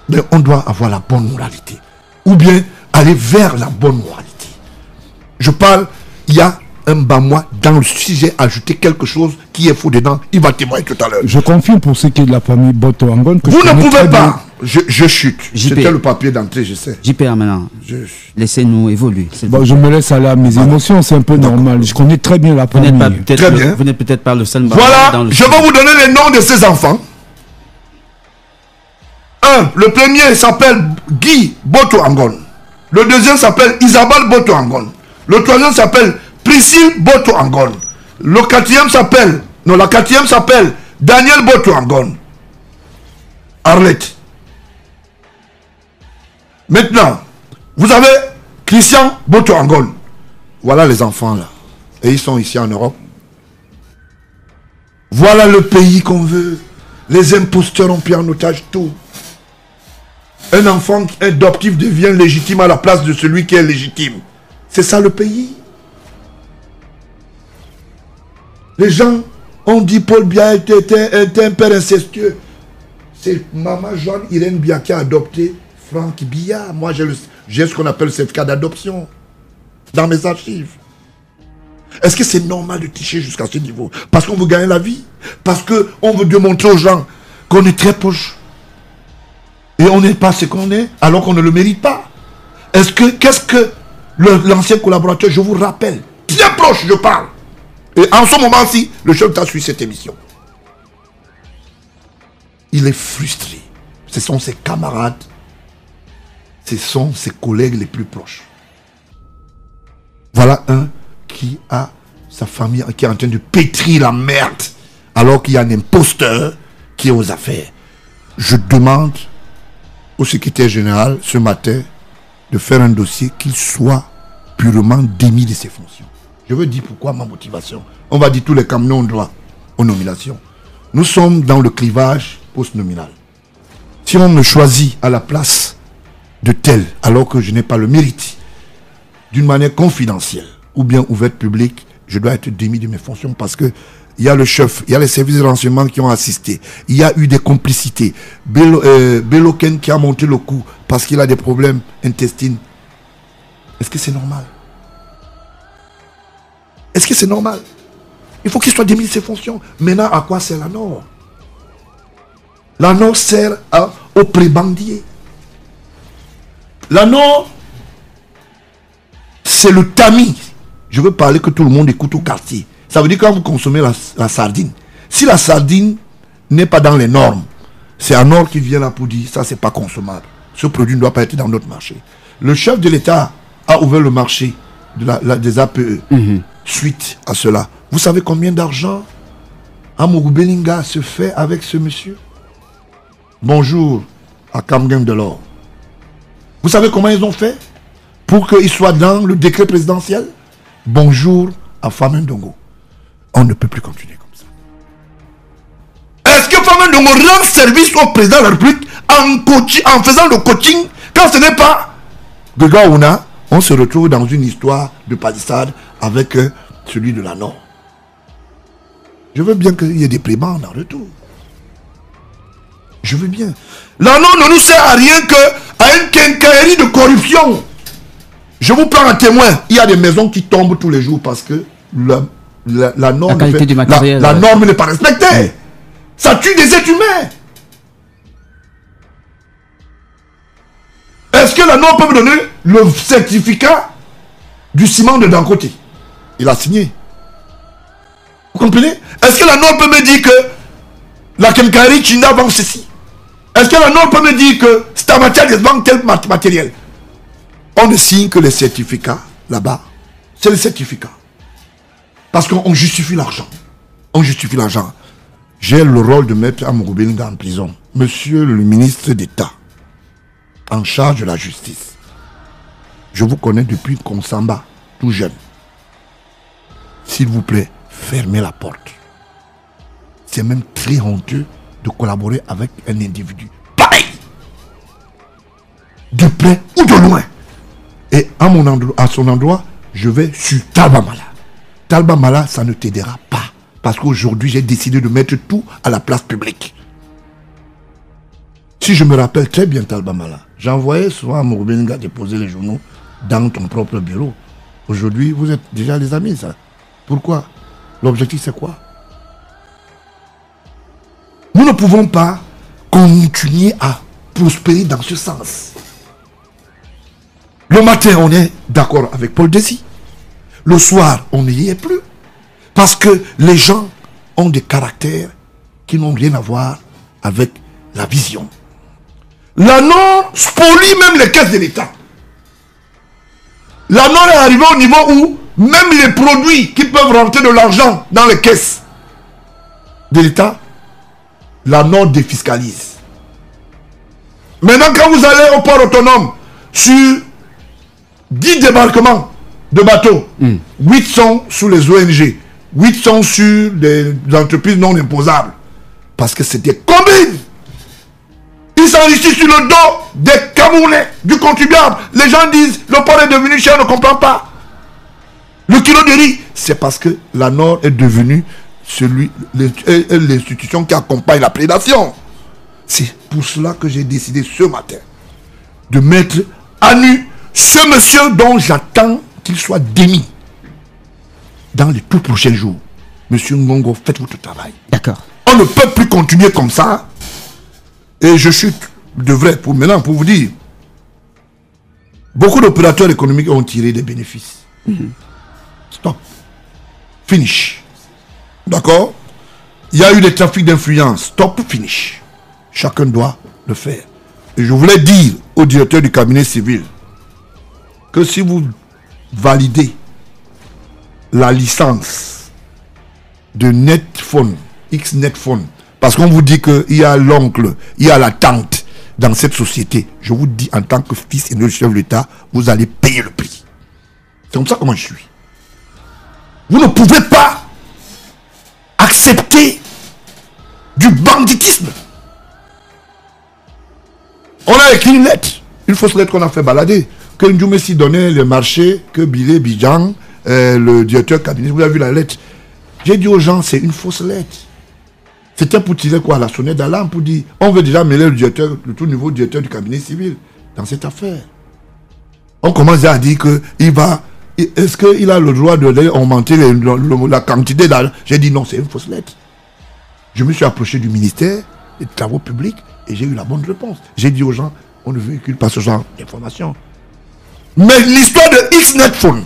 Mais on doit avoir la bonne moralité. Ou bien aller vers la bonne moralité. Je parle, il y a un Bamois dans le sujet, ajouter quelque chose qui est faux dedans, il va témoigner tout à l'heure. Je confirme pour ce qui est de la famille Boto Angon que vous ne pouvez pas. Je chute. C'était le papier d'entrée, je sais. JPR maintenant. Laissez-nous évoluer. Bon, je me laisse aller à mes émotions, c'est un peu normal. Je connais très bien la famille. Vous n'êtes peut-être pas le seul Bamois. Voilà, je vais vous donner les noms de ces enfants. Le premier s'appelle Guy Boto Angon. Le deuxième s'appelle Isabelle Boto Angon. Le troisième s'appelle Priscille Boto Angon. La quatrième s'appelle Daniel Boto Angon. Arlette. Maintenant, vous avez Christian Boto-Angol. Voilà les enfants là. Et ils sont ici en Europe. Voilà le pays qu'on veut. Les imposteurs ont pris en otage tout. Un enfant adoptif devient légitime à la place de celui qui est légitime. C'est ça le pays. Les gens ont dit Paul Biya était un père incestueux. C'est maman Joanne Irène Biya qui a adopté Franck Biya. Moi j'ai ce qu'on appelle le certificat d'adoption dans mes archives. Est-ce que c'est normal de tricher jusqu'à ce niveau? Parce qu'on veut gagner la vie? Parce qu'on veut démontrer aux gens qu'on est très proche? Et on n'est pas ce qu'on est alors qu'on ne le mérite pas? Qu'est-ce que l'ancien collaborateur, je vous rappelle, très proche, je parle. Et en ce moment-ci, le chef d'État suit cette émission. Il est frustré. Ce sont ses camarades, ce sont ses collègues les plus proches. Voilà un qui a sa famille, qui est en train de pétrir la merde, alors qu'il y a un imposteur qui est aux affaires. Je demande au secrétaire général ce matin de faire un dossier qu'il soit purement démis de ses fonctions. Je veux dire pourquoi ma motivation. On va dire tous les camions ont droit aux nominations. Nous sommes dans le clivage post-nominal. Si on me choisit à la place de tel, alors que je n'ai pas le mérite, d'une manière confidentielle ou bien ouverte publique, je dois être démis de mes fonctions parce que il y a le chef, il y a les services de renseignement qui ont assisté, il y a eu des complicités. Beloken qui a monté le coup parce qu'il a des problèmes intestins. Est-ce que c'est normal? Est-ce que c'est normal? Il faut qu'il soit démis de ses fonctions. Maintenant, à quoi sert la Nord? La Nord sert aux prébandiers. La Nord, c'est le tamis. Je veux parler que tout le monde écoute au quartier. Ça veut dire que quand vous consommez la sardine, si la sardine n'est pas dans les normes, c'est un Nord qui vient là pour dire ça c'est pas consommable. Ce produit ne doit pas être dans notre marché. Le chef de l'État a ouvert le marché des APE suite à cela. Vous savez combien d'argent Amourou Belinga se fait avec ce monsieur? Bonjour à Kamgen Delors. Vous savez comment ils ont fait pour qu'il soit dans le décret présidentiel? Bonjour à Famen Dongo. On ne peut plus continuer comme ça. Est-ce que Famen Dongo rend service au président de la République en faisant le coaching quand ce n'est pas de Gaouna? On se retrouve dans une histoire de palissade avec celui de la Nord. Je veux bien qu'il y ait des prébendes en retour. Je veux bien. La Nord ne nous sert à rien qu'à une quincaillerie de corruption. Je vous prends un témoin. Il y a des maisons qui tombent tous les jours parce que la norme, la norme n'est pas respectée. Ça tue des êtres humains. Est-ce que la norme peut me donner le certificat du ciment de Dangote? Il a signé. Vous comprenez? Est-ce que la norme peut me dire que la Kemkari China vend ceci? Est-ce que la norme peut me dire que Stamatel vend tel matériel? On ne signe que les certificats là-bas. C'est le certificat. Parce qu'on justifie l'argent. On justifie l'argent. J'ai le rôle de mettre Amourou Belinga en prison. Monsieur le ministre d'État, en charge de la justice. Je vous connais depuis Konsamba, tout jeune. S'il vous plaît, fermez la porte. C'est même très honteux de collaborer avec un individu pareil. De près ou de loin. Et à son endroit, je vais sur Talba Mala. Talba Mala, ça ne t'aidera pas. Parce qu'aujourd'hui, j'ai décidé de mettre tout à la place publique. Si je me rappelle très bien Talba Mala, j'envoyais souvent à Amourou Belinga déposer les journaux dans ton propre bureau. Aujourd'hui, vous êtes déjà les amis, ça. Pourquoi? L'objectif, c'est quoi? Nous ne pouvons pas continuer à prospérer dans ce sens. Le matin, on est d'accord avec Paul Désy. Le soir, on n'y est plus. Parce que les gens ont des caractères qui n'ont rien à voir avec la vision. La Nord spolie même les caisses de l'État. La Nord est arrivée au niveau où même les produits qui peuvent rentrer de l'argent dans les caisses de l'État, la Nord 10 débarquements de bateaux. 8 sont sous les ONG. 8 sont sur des entreprises non imposables. Parce que c'est des combines. Ils s'enrichissent sur le dos des Camerounais, du contribuable. Les gens disent, le porc est devenu cher, on ne comprend pas. Le kilo de riz, c'est parce que la Nord est devenue l'institution qui accompagne la prédation. C'est pour cela que j'ai décidé ce matin de mettre à nu ce monsieur dont j'attends qu'il soit démis dans les tout prochains jours. Monsieur Ngongo, faites votre travail. D'accord. On ne peut plus continuer comme ça. Et je devrais, pour vous dire, beaucoup d'opérateurs économiques ont tiré des bénéfices. Stop. Finish. D'accord? Il y a eu des trafics d'influence. Stop, finish. Chacun doit le faire. Et je voulais dire au directeur du cabinet civil que si vous validez la licence de Netphone, X-Netphone, parce qu'on vous dit qu'il y a l'oncle, il y a la tante dans cette société, je vous dis en tant que fils et de chef de l'État, vous allez payer le prix. C'est comme ça comment je suis. Vous ne pouvez pas accepter du banditisme. On a écrit une lettre, une fausse lettre qu'on a fait balader, que Ndjoumessi donnait le marché, que Bilé Bidjan, le directeur cabinet, vous avez vu la lettre. J'ai dit aux gens, c'est une fausse lettre. C'était pour tirer quoi, la sonnette d'alarme, pour dire, on veut déjà mêler le tout nouveau directeur du cabinet civil dans cette affaire. On commence à dire que il va, est-ce qu'il a le droit d'augmenter la quantité d'argent? J'ai dit non, c'est une fausse lettre. Je me suis approché du ministère des Travaux publics et j'ai eu la bonne réponse. J'ai dit aux gens, on ne véhicule pas ce genre d'informations. Mais l'histoire de X-Netphone,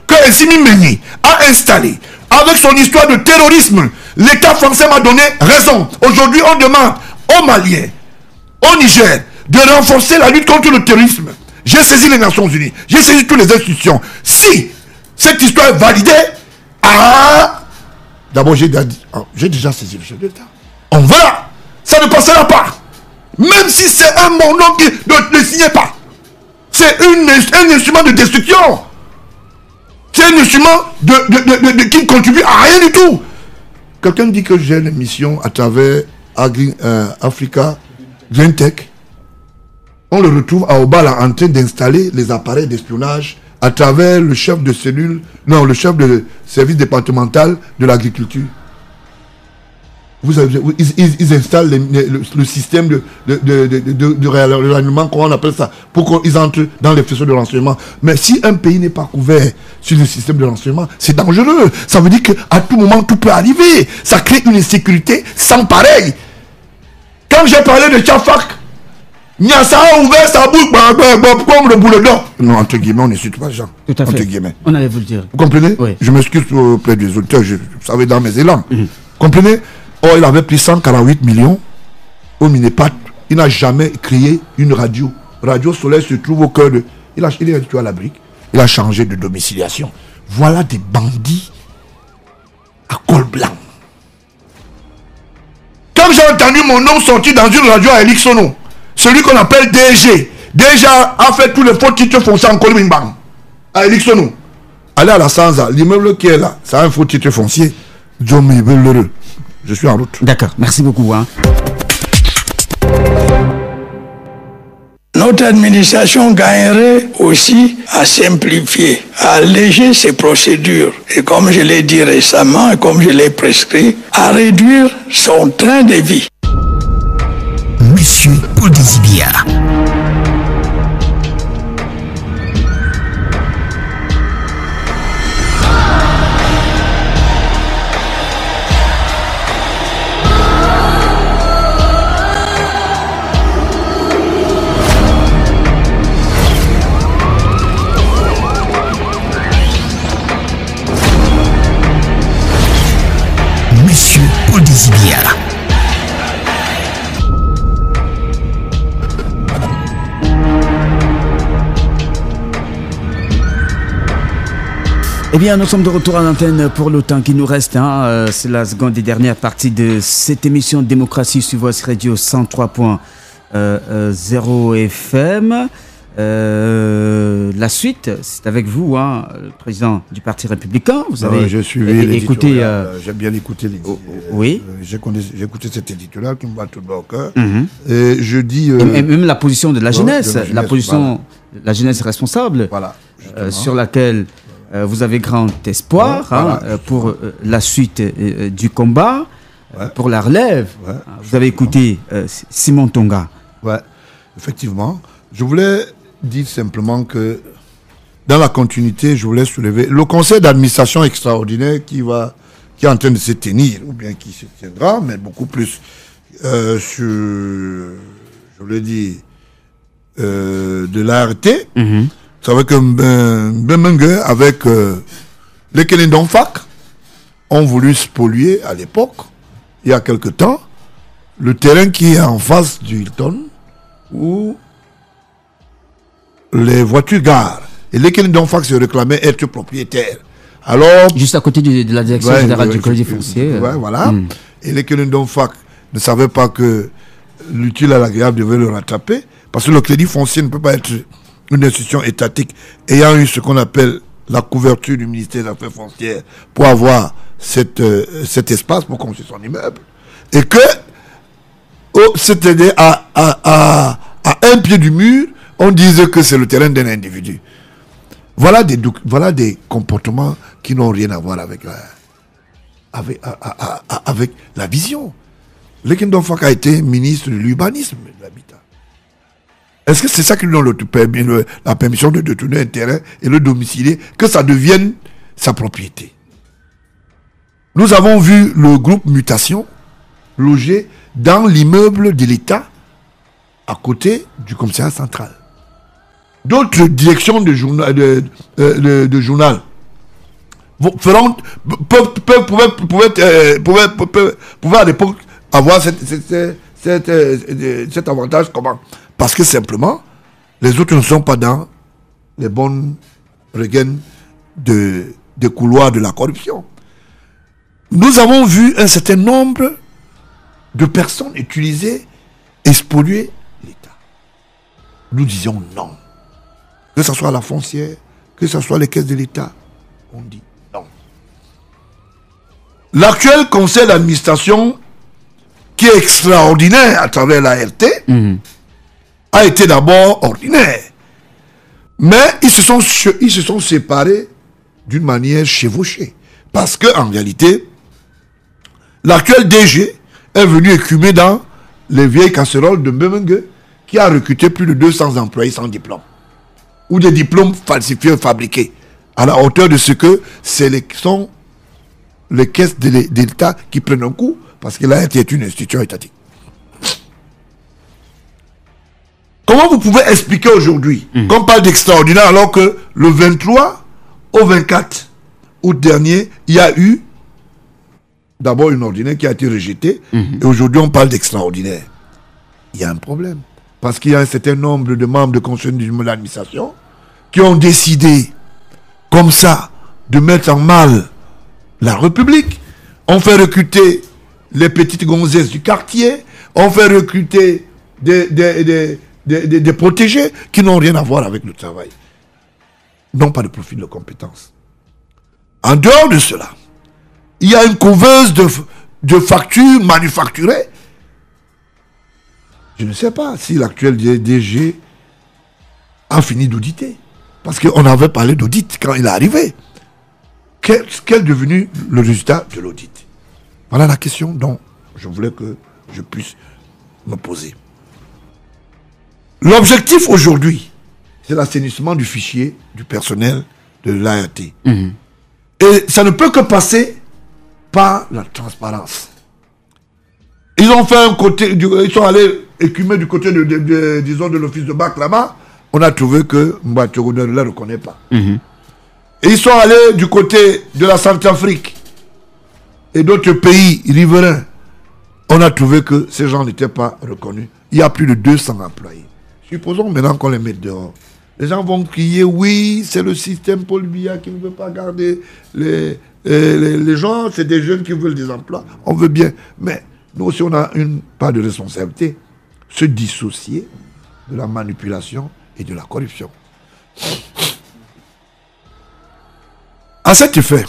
que Essimi Meni a installé, avec son histoire de terrorisme, l'État français m'a donné raison. Aujourd'hui, on demande aux Maliens, au Niger, de renforcer la lutte contre le terrorisme. J'ai saisi les Nations Unies, j'ai saisi toutes les institutions. Si cette histoire est validée, d'abord j'ai déjà saisi le chef de l'État. On verra, ça ne passera pas. Même si c'est un mononcle qui ne signait pas. C'est un instrument de destruction. C'est un instrument qui ne contribue à rien du tout. Quelqu'un dit que j'ai une mission à travers Africa Green Tech. On le retrouve à Obala en train d'installer les appareils d'espionnage à travers le chef de cellule, non, le chef de service départemental de l'agriculture. Ils installent le système de réalignement, comment on appelle ça, pour qu'ils entrent dans les faisceaux de renseignement. Mais si un pays n'est pas couvert sur le système de renseignement, c'est dangereux. Ça veut dire qu'à tout moment, tout peut arriver. Ça crée une insécurité sans pareil. Quand j'ai parlé de Tchafak, Niassa a ouvert sa bouche comme le boulet d'or. Non, entre guillemets, on n'insulte pas les gens. Tout à fait. Entre guillemets. On allait vous le dire. Vous comprenez? Oui. Je m'excuse auprès des auditeurs, vous savez, dans mes élans. Vous comprenez? Or, il avait pris 148 millions au Minépat. Il n'a jamais créé une radio. Radio Soleil se trouve au cœur de... Il a tué à la brique. Il a changé de domiciliation. Voilà des bandits à col blanc. Quand j'ai entendu mon nom sortir dans une radio à Elixono, celui qu'on appelle DG, déjà a fait tous les faux titres fonciers en Kolmingbang, à Elixono. Allez à la Sanza, l'immeuble qui est là, ça a un faux titre foncier. Je suis en route. D'accord, merci beaucoup. Notre administration gagnerait aussi à simplifier, à alléger ses procédures. Et comme je l'ai dit récemment, et comme je l'ai prescrit, à réduire son train de vie. Monsieur Paul Désibia. Monsieur Paul Désibia. Eh bien, nous sommes de retour à l'antenne pour le temps qui nous reste. C'est la seconde et dernière partie de cette émission Démocratie sur Voice Radio 103.0 FM. La suite, c'est avec vous, hein, le président du Parti républicain. Vous avez écouté. J'ai bien écouté l'éditorial. Oui. J'ai écouté cet éditorial qui me va tout droit au cœur. Et je dis. Et même la position de la jeunesse, la position de la jeunesse responsable, voilà, sur laquelle vous avez grand espoir pour la suite du combat, pour la relève. Vous avez écouté Simon Tonga. Ouais, effectivement. Je voulais dire simplement que dans la continuité, je voulais soulever le conseil d'administration extraordinaire qui est en train de se tenir, ou bien qui se tiendra, mais beaucoup plus sur, je voulais dire, de l'ART. Vous savez que Mbengue avec les Kenendonfak ont voulu spolier à l'époque, il y a quelque temps, le terrain qui est en face du Hilton, où les voitures garent. Et les Kenendonfak se réclamaient être propriétaires. Alors, juste à côté de la direction générale du Crédit Foncier. Voilà. Et les Kenendonfak ne savaient pas que l'utile à l'agréable devait le rattraper, parce que le Crédit Foncier ne peut pas être une institution étatique ayant eu ce qu'on appelle la couverture du ministère des Affaires foncières pour avoir cet espace pour construire son immeuble. Et que c'était à un pied du mur, on disait que c'est le terrain d'un individu. Voilà des comportements qui n'ont rien à voir avec la vision. Le Kenendonfak a été ministre de l'urbanisme et de l'habitat. Est-ce que c'est ça qui lui donne la permission de détourner un terrain et le domicilier, que ça devienne sa propriété? Nous avons vu le groupe Mutation logé dans l'immeuble de l'État à côté du commissariat central. D'autres directions de journal pouvaient à l'époque avoir cet avantage. Comment? Parce que simplement, les autres ne sont pas dans les bonnes regaines des couloirs de la corruption. Nous avons vu un certain nombre de personnes utiliser et spolier l'État. Nous disions non. Que ce soit la foncière, que ce soit les caisses de l'État, on dit non. L'actuel conseil d'administration, qui est extraordinaire à travers l'ART, a été d'abord ordinaire. Mais ils se sont séparés d'une manière chevauchée. Parce qu'en réalité, l'actuel DG est venu écumer dans les vieilles casseroles de Mbengue, qui a recruté plus de 200 employés sans diplôme. Ou des diplômes falsifiés, fabriqués, à la hauteur de ce que sont les caisses de l'État qui prennent un coup, parce que l'ART est une institution étatique. Comment vous pouvez expliquer aujourd'hui qu'on parle d'extraordinaire alors que le 23 au 24 août dernier, il y a eu d'abord une ordinaire qui a été rejetée, et aujourd'hui on parle d'extraordinaire? Il y a un problème. Parce qu'il y a un certain nombre de membres de conseil d'administration qui ont décidé, comme ça, de mettre en mal la République. On fait recruter les petites gonzesses du quartier, on fait recruter des protégés qui n'ont rien à voir avec le travail. Non pas de profil de compétences. En dehors de cela, il y a une couveuse de factures manufacturées. Je ne sais pas si l'actuel DG a fini d'auditer. Parce qu'on avait parlé d'audit quand il est arrivé. Quel est devenu le résultat de l'audit? Voilà la question dont je voulais que je puisse me poser. L'objectif aujourd'hui, c'est l'assainissement du fichier du personnel de l'ART. Et ça ne peut que passer par la transparence. Ils ont fait un côté, ils sont allés écumer du côté disons, de l'office de Bac là-bas. On a trouvé que Mbatoro ne le reconnaît pas. Et ils sont allés du côté de la Centrafrique et d'autres pays riverains. On a trouvé que ces gens n'étaient pas reconnus. Il y a plus de 200 employés. Supposons maintenant qu'on les mette dehors. Les gens vont crier, oui, c'est le système Paul Biya qui ne veut pas garder les gens, c'est des jeunes qui veulent des emplois. On veut bien. Mais nous aussi, on a une part de responsabilité. Se dissocier de la manipulation et de la corruption. À cet effet,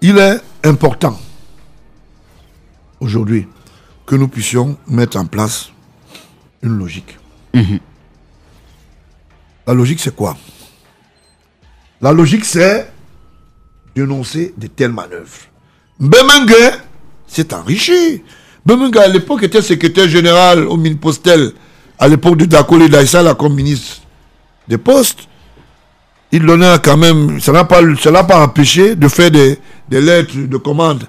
il est important aujourd'hui que nous puissions mettre en place une logique. La logique, c'est quoi? La logique, c'est dénoncer de telles manœuvres. Bemengue s'est enrichi. Bemengue, à l'époque, était secrétaire général au Mine-Postel, à l'époque de Dakole Daïsala comme ministre des Postes. Il donnait quand même, ça n'a pas empêché de faire des lettres de commande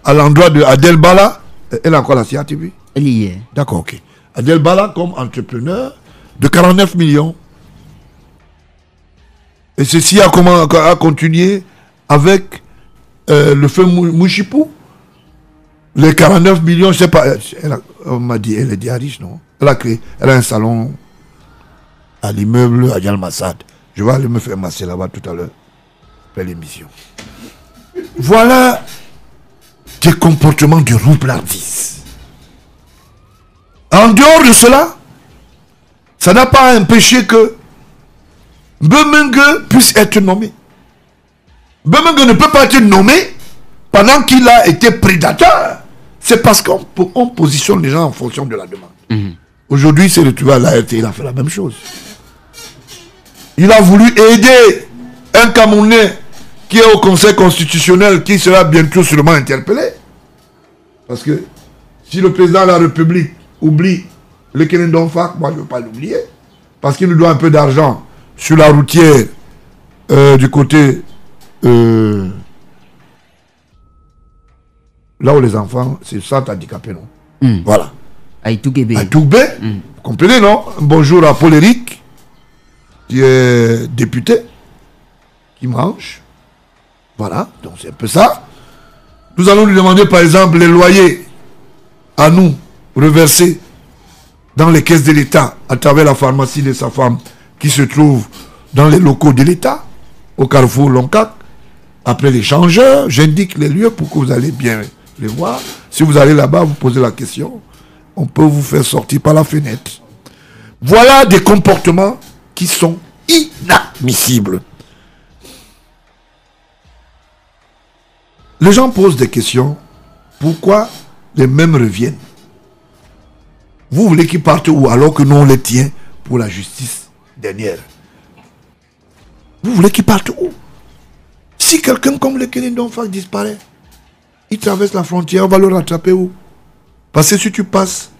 à l'endroit de Adel Bala. Elle a encore la CATV? Elle y est. D'accord, ok. Adel Bala comme entrepreneur de 49 millions. Et ceci a continué avec le feu Mouchipou. Les 49 millions, je ne sais pas. On m'a dit, elle est diariste, non? Elle a un salon à l'immeuble à Yalmassad. Je vais aller me faire masser là-bas tout à l'heure. Après l'émission. Voilà des comportements de roublardise. En dehors de cela, ça n'a pas empêché que Bemengue puisse être nommé. Bemengue ne peut pas être nommé pendant qu'il a été prédateur. C'est parce qu'on positionne les gens en fonction de la demande. Aujourd'hui, c'est retrouvé à l'ART, il a fait la même chose. Il a voulu aider un Camerounais qui est au Conseil constitutionnel, qui sera bientôt sûrement interpellé. Parce que si le président de la République oublie le Kenendon Fak, moi je ne veux pas l'oublier, parce qu'il nous doit un peu d'argent sur la routière du côté là où les enfants, c'est centre handicapé, non? Voilà. Aïtougbe. Vous comprenez, non? Bonjour à Paul Éric, qui est député, qui mange. Voilà, donc c'est un peu ça. Nous allons lui demander, par exemple, les loyers à nous reversés dans les caisses de l'État à travers la pharmacie de sa femme qui se trouve dans les locaux de l'État, au carrefour Loncac. Après l'échangeur, j'indique les lieux pour que vous allez bien les voir. Si vous allez là-bas, vous posez la question, on peut vous faire sortir par la fenêtre. Voilà des comportements qui sont inadmissibles. Les gens posent des questions. Pourquoi les mêmes reviennent? Vous voulez qu'ils partent où alors que nous on les tient pour la justice dernière? Vous voulez qu'ils partent où? Si quelqu'un comme le Kenendon Fak disparaît, il traverse la frontière, on va le rattraper où? Parce que si tu passes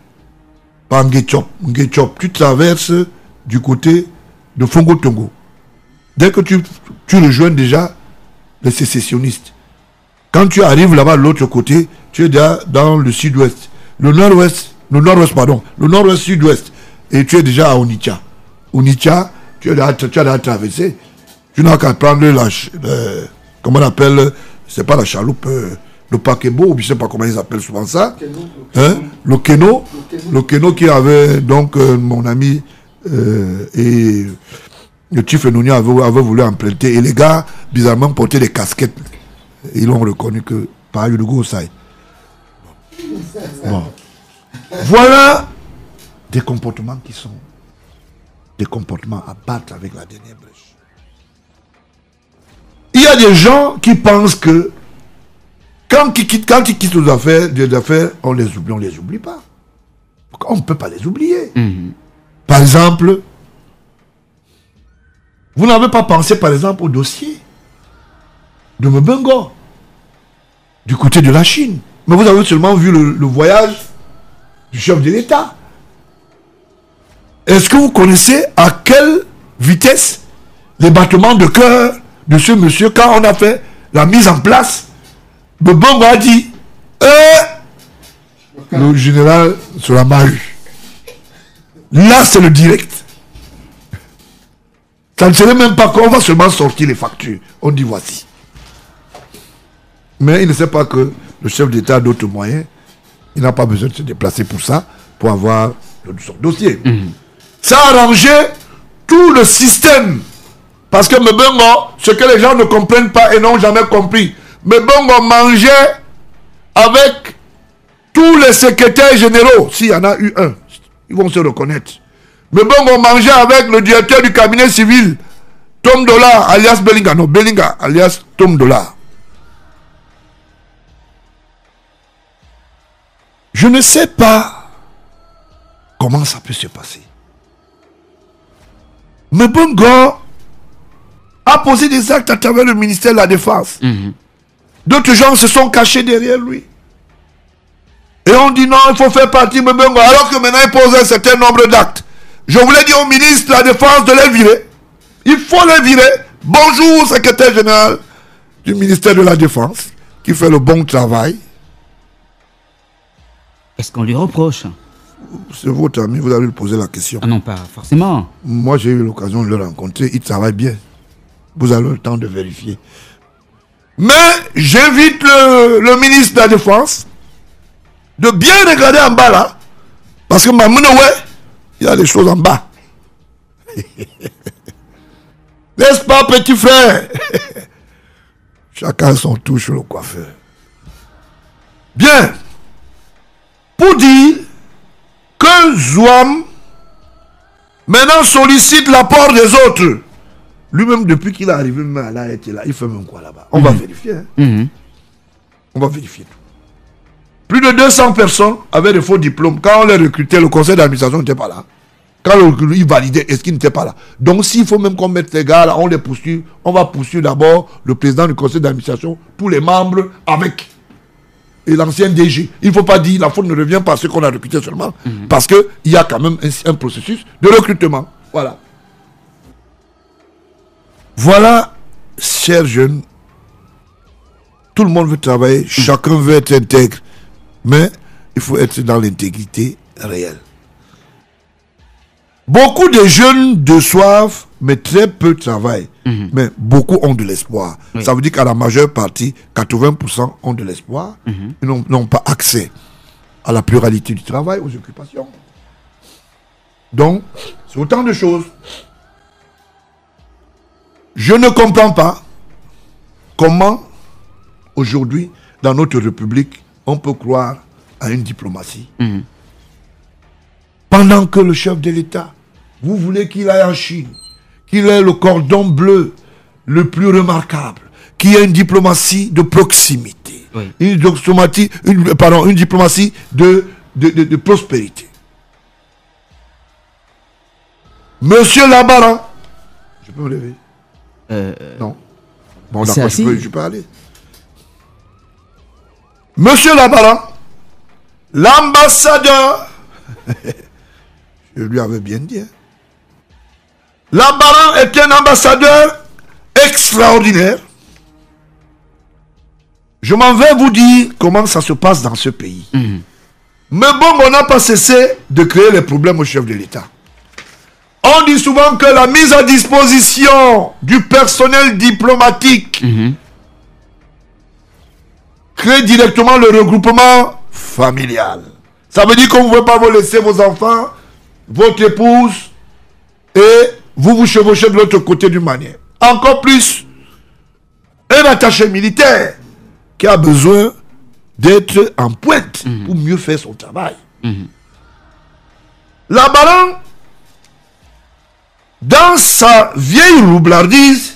par Ngechop, tu traverses du côté de Fongo Tongo. Dès que tu rejoins déjà les sécessionnistes, quand tu arrives là-bas de l'autre côté, tu es déjà dans le sud-ouest, le nord-ouest sud-ouest, et tu es déjà à Onitsha. Onitsha, tu as déjà traversé. Tu n'as qu'à prendre comment on appelle, c'est pas la chaloupe, le paquebo, ou je ne sais pas comment ils appellent souvent ça. Le Keno qui avait donc mon ami et le Chief Nounia avait voulu emprunter. Et les gars, bizarrement, portaient des casquettes. Ils l'ont reconnu que par Yudugo Osai. Bon. Voilà des comportements qui sont des comportements à battre avec la dernière brèche. Il y a des gens qui pensent que quand ils quittent les affaires, on les oublie pas. On ne peut pas les oublier. Par exemple, vous n'avez pas pensé par exemple au dossier de Mbengo du côté de la Chine. Mais vous avez seulement vu le voyage du chef de l'État. Est-ce que vous connaissez à quelle vitesse les battements de cœur de ce monsieur, quand on a fait la mise en place, Mbengo a dit le général sur la Mahu. Là, c'est le direct. Ça ne serait même pas qu'on va seulement sortir les factures. On dit voici. Mais il ne sait pas que le chef d'État a d'autres moyens. Il n'a pas besoin de se déplacer pour ça, pour avoir son dossier. Ça a arrangé tout le système. Parce que Mbengo, ce que les gens ne comprennent pas et n'ont jamais compris, Mbengo mangeait avec tous les secrétaires généraux. S'il y en a eu un, ils vont se reconnaître. Mais bon, on mangeait avec le directeur du cabinet civil, Tom Dollar, alias Bellinga. Non, Bellinga, alias Tom Dollar. Je ne sais pas comment ça peut se passer. Mais Bongo a posé des actes à travers le ministère de la Défense. D'autres gens se sont cachés derrière lui. Et on dit non, il faut faire partie de Bongo. Alors que maintenant il pose un certain nombre d'actes. Je voulais dire au ministre de la Défense de les virer. Il faut les virer. Bonjour, secrétaire général du ministère de la Défense, qui fait le bon travail. Est-ce qu'on lui reproche? C'est votre ami, vous allez lui poser la question. Ah non, pas forcément. Moi, j'ai eu l'occasion de le rencontrer. Il travaille bien. Vous avez le temps de vérifier. Mais j'invite le ministre de la Défense de bien regarder en bas là. Parce que Mamounoue, il y a des choses en bas. N'est-ce pas, petit frère? Chacun son touche le coiffeur. Bien. Pour dire que Zouam maintenant sollicite l'apport des autres. Lui-même, depuis qu'il est arrivé, il fait même quoi là-bas? On va vérifier. Hein? On va vérifier tout. Plus de 200 personnes avaient des faux diplômes. Quand on les recrutait, le conseil d'administration n'était pas là. Quand il validait, est-ce qu'il n'était pas là? Donc s'il faut même qu'on mette ces gars là, on les poursuit. On va poursuivre d'abord le président du conseil d'administration, tous les membres avec. Et l'ancien DG. Il ne faut pas dire la faute ne revient pas à ceux qu'on a recrutés seulement. Parce qu'il y a quand même un processus de recrutement. Voilà. Voilà, chers jeunes. Tout le monde veut travailler. Chacun veut être intègre. Mais il faut être dans l'intégrité réelle. Beaucoup de jeunes déçoivent, mais très peu travaillent. Mais beaucoup ont de l'espoir. Oui. Ça veut dire qu'à la majeure partie, 80% ont de l'espoir. Ils n'ont pas accès à la pluralité du travail, aux occupations. Donc, c'est autant de choses. Je ne comprends pas comment, aujourd'hui, dans notre République, on peut croire à une diplomatie. Pendant que le chef de l'État, vous voulez qu'il aille en Chine, qu'il ait le cordon bleu le plus remarquable, qu'il y ait une diplomatie de proximité, une diplomatie de prospérité. Monsieur Labaran, je peux me lever? Non. Bon, d'accord, je peux aller. Monsieur Labaran, l'ambassadeur, je lui avais bien dit, hein. Labaran est un ambassadeur extraordinaire. Je m'en vais vous dire comment ça se passe dans ce pays. Mais bon, on n'a pas cessé de créer les problèmes au chef de l'État. On dit souvent que la mise à disposition du personnel diplomatique crée directement le regroupement familial. Ça veut dire qu'on ne veut pas vous laisser vos enfants, votre épouse, et vous chevauchez de l'autre côté d'une manière. Encore plus, un attaché militaire qui a besoin d'être en pointe pour mieux faire son travail. Labaran, dans sa vieille roublardise,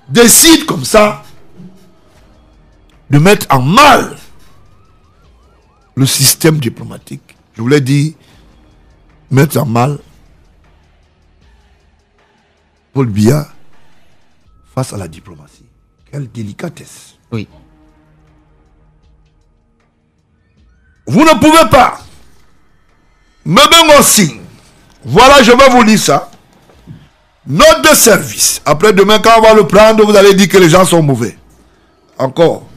décide comme ça de mettre en mal le système diplomatique. Je voulais dire, mettre en mal Paul Biya face à la diplomatie. Quelle délicatesse. Oui. Vous ne pouvez pas me donner un signe. Voilà, je vais vous lire ça. Note de service. Après demain, quand on va le prendre, vous allez dire que les gens sont mauvais. Encore.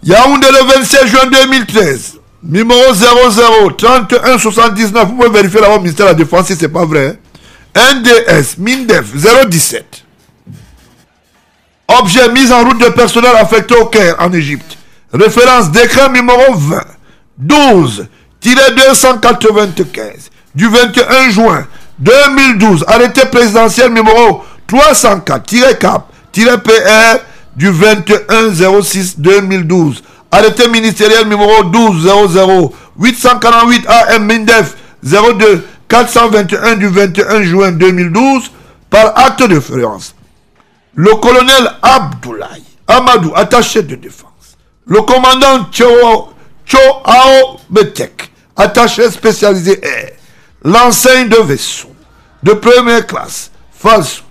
Yaoundé le 27 juin 2013. Numéro 00 31 79. Vous pouvez vérifier là-bas au ministère de la Défense si ce n'est pas vrai. NDS Mindef 017. Objet mise en route de personnel affecté au Caire en Égypte. Référence décret numéro 20 12-295 du 21 juin 2012. Arrêté présidentiel numéro 304-CAP-PR du 21-06-2012. Arrêté ministériel numéro 12-00 848 AM Mindef 02 421 du 21 juin 2012 par acte de fréquence. Le colonel Abdoulaye Amadou, attaché de défense. Le commandant Cho Ao Betek, attaché spécialisé air. L'enseigne de vaisseau de première classe, Falso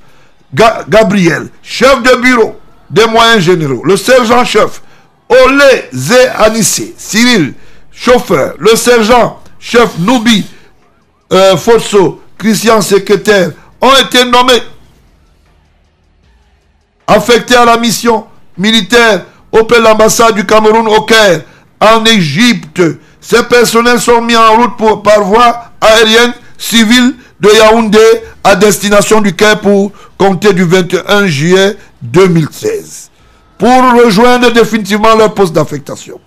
Gabriel, chef de bureau des moyens généraux. Le sergent-chef Olé Zé Anissé, Cyril, chauffeur. Le sergent-chef Noubi Fosso, Christian, secrétaire, ont été nommés affectés à la mission militaire auprès de l'ambassade du Cameroun au Caire, en Égypte. Ces personnels sont mis en route par voie aérienne civile de Yaoundé à destination du Caire pour compter du 21 juillet 2013. Pour rejoindre définitivement leur poste d'affectation,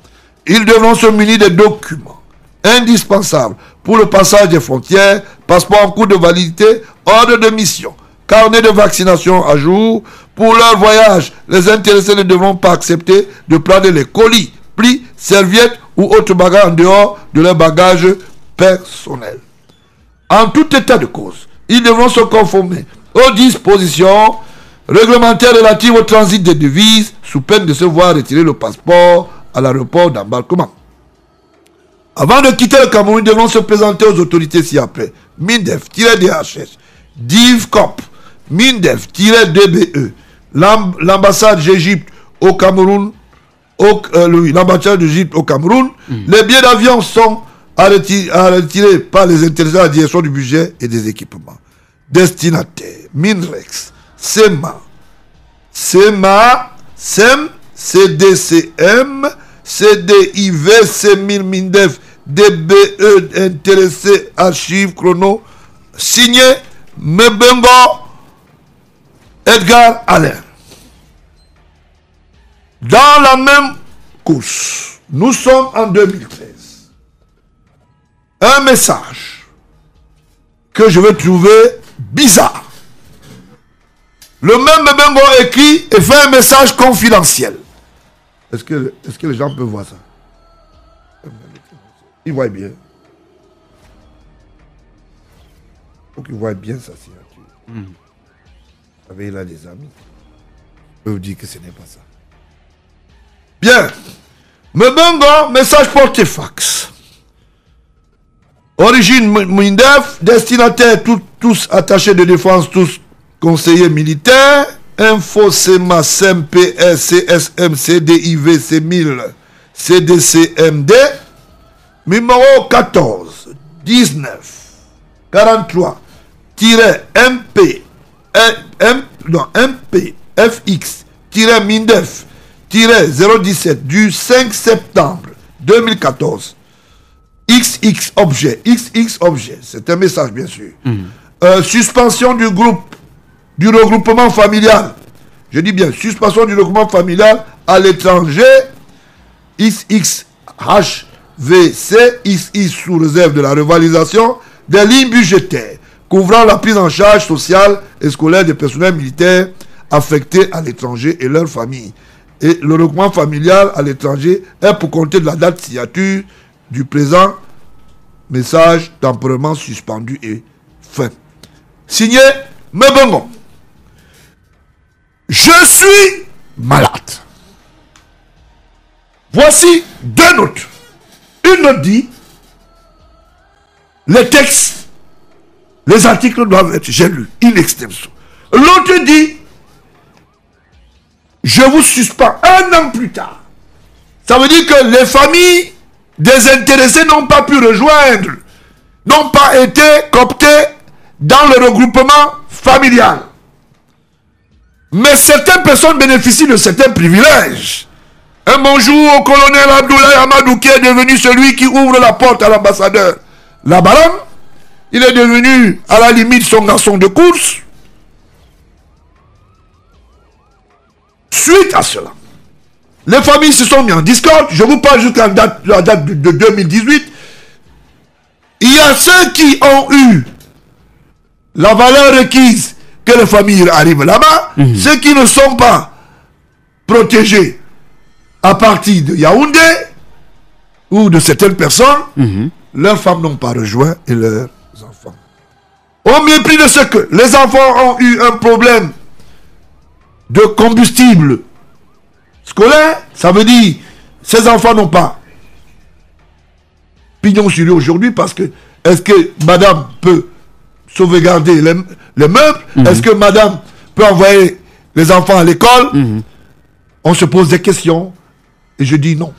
ils devront se munir des documents indispensables pour le passage des frontières, passeport en cours de validité, ordre de mission, carnet de vaccination à jour. Pour leur voyage, les intéressés ne devront pas accepter de prendre les colis, plis, serviettes ou autres bagages en dehors de leur bagage personnel. En tout état de cause, ils devront se conformer aux dispositions réglementaires relatives au transit des devises, sous peine de se voir retirer le passeport à l'aéroport d'embarquement. Avant de quitter le Cameroun, ils devront se présenter aux autorités ci-après. MINDEF-DHS, DIVCOP, MINDEF-DBE, l'ambassade d'Égypte au Cameroun, l'ambassade d'Égypte au Cameroun. Les billets d'avion sont à retirer par les intéressés à la direction du budget et des équipements. Destinataire, MINREX, SEM, CDCM, CDIV, CEMIL, MINDEF, DBE, intéressé, archives, chrono, signé Mebengo Edgar Alain. Dans la même course, nous sommes en 2013. Un message que je vais trouver bizarre. Le même Mebengo écrit et fait un message confidentiel. Est-ce que les gens peuvent voir ça? Ils voient bien. Il faut qu'ils voient bien sa signature. Vous savez, il a des amis. Je peux vous dire que ce n'est pas ça. Bien. Mebengo, message porté fax. Origine MINDEF, destinataire tous attachés de défense, tous conseillers militaires. Info CEMA, CMPS, CSM, CDIV, CEMIL, CDCMD. Numéro 14 19 43 MP MPFX MINDEF 017 du 5 septembre 2014. XX objet, c'est un message bien sûr. Suspension du regroupement familial. Je dis bien, suspension du regroupement familial à l'étranger. XXHVC, XX sous réserve de la revalorisation des lignes budgétaires couvrant la prise en charge sociale et scolaire des personnels militaires affectés à l'étranger et leurs familles. Et le regroupement familial à l'étranger est pour compter de la date de signature du présent message temporairement suspendu et fin. Signé Mebengo. Je suis malade. Voici deux notes. Une note dit, les textes, les articles doivent être, j'ai lu, in extenso. L'autre dit, je vous suspends 1 an plus tard. Ça veut dire que les familles des intéressés n'ont pas pu rejoindre, n'ont pas été cooptées dans le regroupement familial. Mais certaines personnes bénéficient de certains privilèges. Un bonjour au colonel Abdoulaye Amadou qui est devenu celui qui ouvre la porte à l'ambassadeur Labaran. Il est devenu à la limite son garçon de course. Suite à cela, les familles se sont mis en discorde. Je vous parle jusqu'à la date de 2018. Il y a ceux qui ont eu la valeur requise que les familles arrivent là-bas. Ceux qui ne sont pas protégés à partir de Yaoundé ou de certaines personnes, leurs femmes n'ont pas rejoint et leurs enfants. Au mépris de ce que les enfants ont eu un problème de combustible scolaire, ça veut dire ces enfants n'ont pas pignon sur lui aujourd'hui parce que est-ce que madame peut sauvegarder les meubles? Est-ce que madame peut envoyer les enfants à l'école? On se pose des questions et je dis non.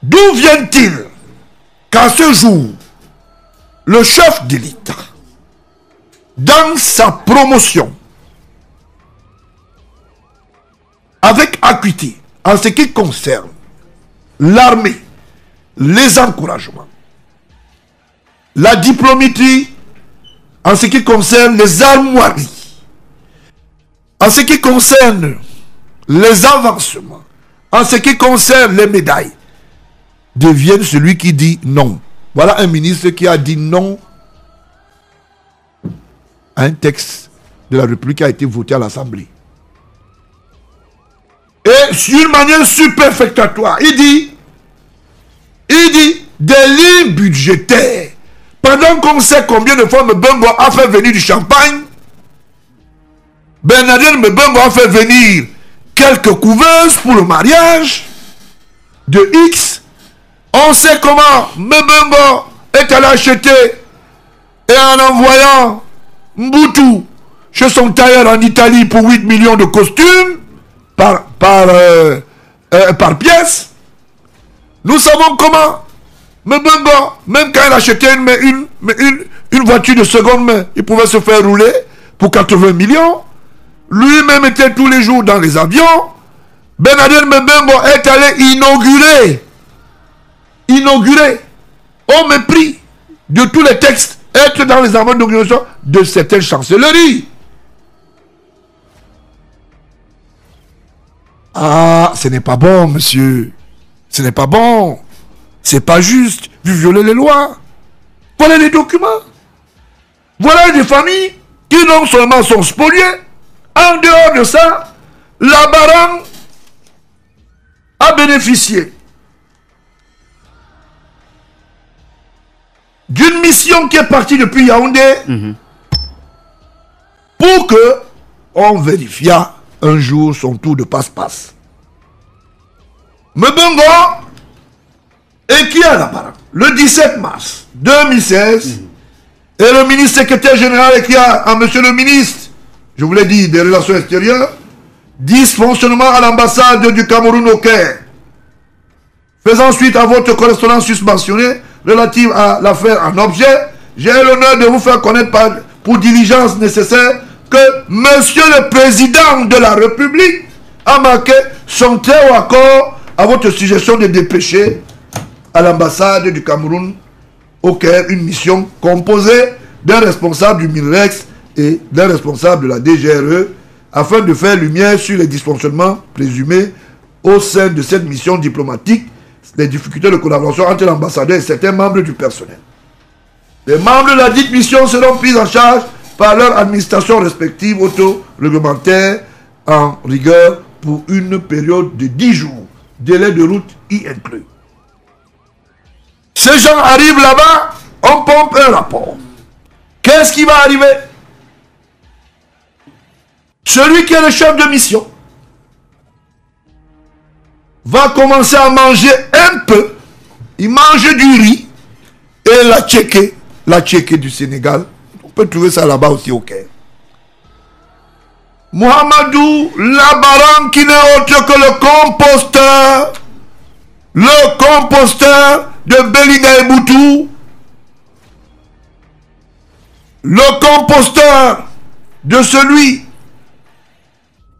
D'où vient-il qu'à ce jour, le chef de l'État, dans sa promotion, avec acuité, en ce qui concerne l'armée, les encouragements, la diplomatie, en ce qui concerne les armoiries, en ce qui concerne les avancements, en ce qui concerne les médailles, devienne celui qui dit non. Voilà un ministre qui a dit non à un texte de la République qui a été voté à l'Assemblée. Et sur une manière superfétatoire, il dit des lignes budgétaires. Pendant qu'on sait combien de fois Mbembo a fait venir du champagne, Bernardine Mbembo a fait venir quelques couveuses pour le mariage de X. On sait comment Mbembo est allé acheter et en envoyant Mbutu chez son tailleur en Italie pour 8 millions de costumes par pièce. Nous savons comment Mbembo, même quand il achetait une voiture de seconde main, il pouvait se faire rouler pour 80 millions. Lui-même était tous les jours dans les avions. Bernardine Mbembo est allé inaugurer au mépris de tous les textes, être dans les amendes d'inauguration de certaines chancelleries. Ah, ce n'est pas bon, monsieur. Ce n'est pas bon. C'est pas juste. Vous violez les lois. Voilà les documents. Voilà des familles qui non seulement sont spoliées, en dehors de ça, la baronne a bénéficié d'une mission qui est partie depuis Yaoundé pour que on vérifiât un jour son tour de passe-passe. Mbembo et qui a la baronne le 17 mars 2016 et le ministre secrétaire général écrit à monsieur le ministre, je vous l'ai dit, des relations extérieures, dysfonctionnement à l'ambassade du Cameroun au Caire. Faisant suite à votre correspondance susmentionnée relative à l'affaire en objet, j'ai l'honneur de vous faire connaître pour diligence nécessaire que monsieur le président de la République a marqué son très haut accord à votre suggestion de dépêcher à l'ambassade du Cameroun au Caire une mission composée d'un responsable du MINREX et d'un responsable de la DGRE afin de faire lumière sur les dysfonctionnements présumés au sein de cette mission diplomatique, les difficultés de collaboration entre l'ambassadeur et certains membres du personnel. Les membres de la dite mission seront pris en charge par leur administration respective auto-réglementaire en rigueur pour une période de 10 jours. Délai de route y inclus. Ces gens arrivent là-bas, on pompe un rapport. Qu'est-ce qui va arriver? Celui qui est le chef de mission va commencer à manger un peu. Il mange du riz et la tchéké du Sénégal. On peut trouver ça là-bas aussi au Caire. Mohamedou Labaran qui n'est autre que le composteur de Belinga et Boutou, le composteur de celui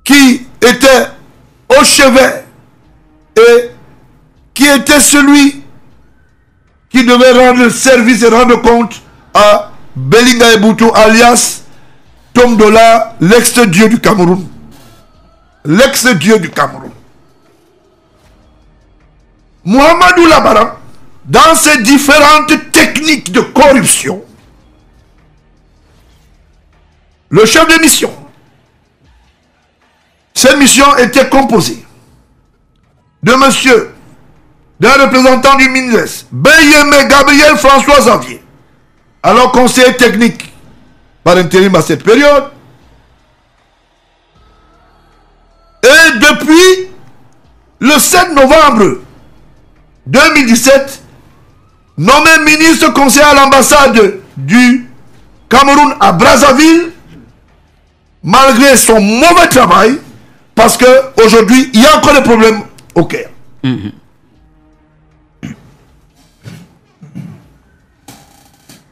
qui était au chevet et qui était celui qui devait rendre service et rendre compte à Belinga et Boutou alias Tom Dola, l'ex-dieu du Cameroun. L'ex-dieu du Cameroun. Mohamedou Labaran, dans ses différentes techniques de corruption, le chef de mission, cette mission était composée de monsieur, d'un représentant du ministère, Beyeme Gabriel François Xavier, alors conseiller technique par intérim à cette période. Et depuis le 7 novembre 2017, nommé ministre conseiller à l'ambassade du Cameroun à Brazzaville, malgré son mauvais travail, parce qu'aujourd'hui, il y a encore des problèmes au Caire.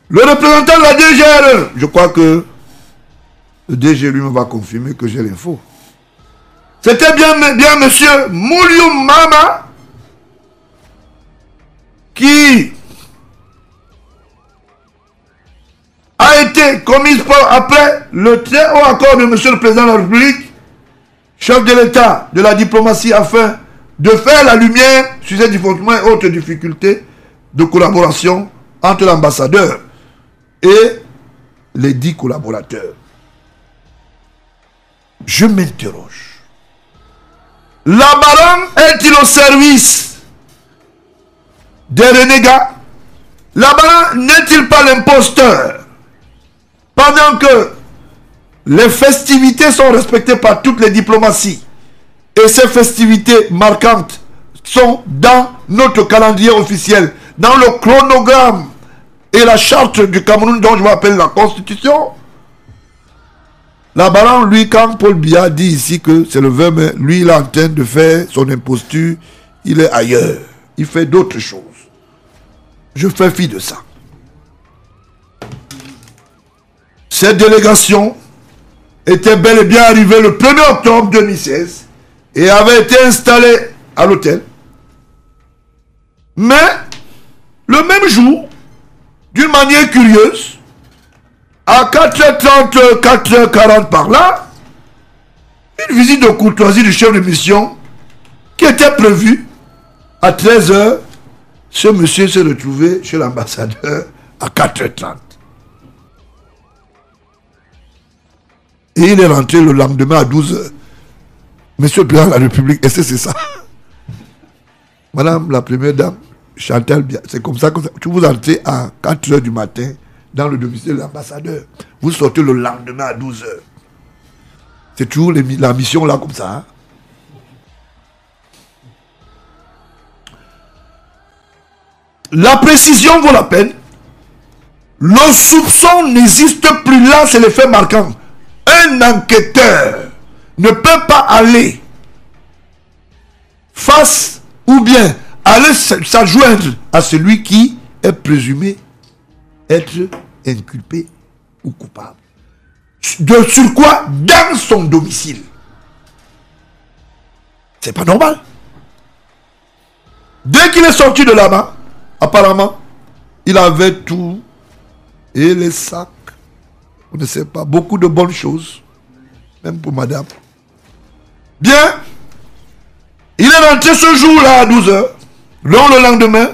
Le représentant de la DGRE, je crois que le DG lui-même va confirmer que j'ai l'info. C'était bien monsieur Mouliou Mama qui a été commis après le très haut accord de monsieur le président de la République, chef de l'État de la diplomatie, afin de faire la lumière sur ces différents et autres difficultés de collaboration entre l'ambassadeur et les 10 collaborateurs. Je m'interroge. La baronne est-il au service des renégats? La baronne n'est-il pas l'imposteur? Pendant que les festivités sont respectées par toutes les diplomaties et ces festivités marquantes sont dans notre calendrier officiel, dans le chronogramme et la charte du Cameroun dont je m'appelle la Constitution. La baronne, lui, quand Paul Biya dit ici que c'est le 20 mai, lui, il est en train de faire son imposture, il est ailleurs. Il fait d'autres choses. Je fais fi de ça. Cette délégation était bel et bien arrivée le 1er octobre 2016 et avait été installée à l'hôtel. Mais, le même jour, d'une manière curieuse, à 4h30, 4h40 par là, une visite de courtoisie du chef de mission qui était prévue à 13h, ce monsieur s'est retrouvé chez l'ambassadeur à 4h30. Et il est rentré le lendemain à 12h. Monsieur le président de la République, est-ce que c'est ça? Madame la première dame, Chantal Biya, c'est comme ça que vous entrez à 4h du matin dans le domicile de l'ambassadeur. Vous sortez le lendemain à 12h. C'est toujours la mission là comme ça. Hein? La précision vaut la peine. Le soupçon n'existe plus là, c'est l'effet marquant. Un enquêteur ne peut pas aller face ou bien aller s'adjoindre à celui qui est présumé être inculpé ou coupable. Sur quoi? Dans son domicile. C'est pas normal. Dès qu'il est sorti de là-bas, apparemment, il avait tout et les sacs. On ne sait pas, beaucoup de bonnes choses, même pour madame. Bien, il est rentré ce jour-là à 12h, le lendemain.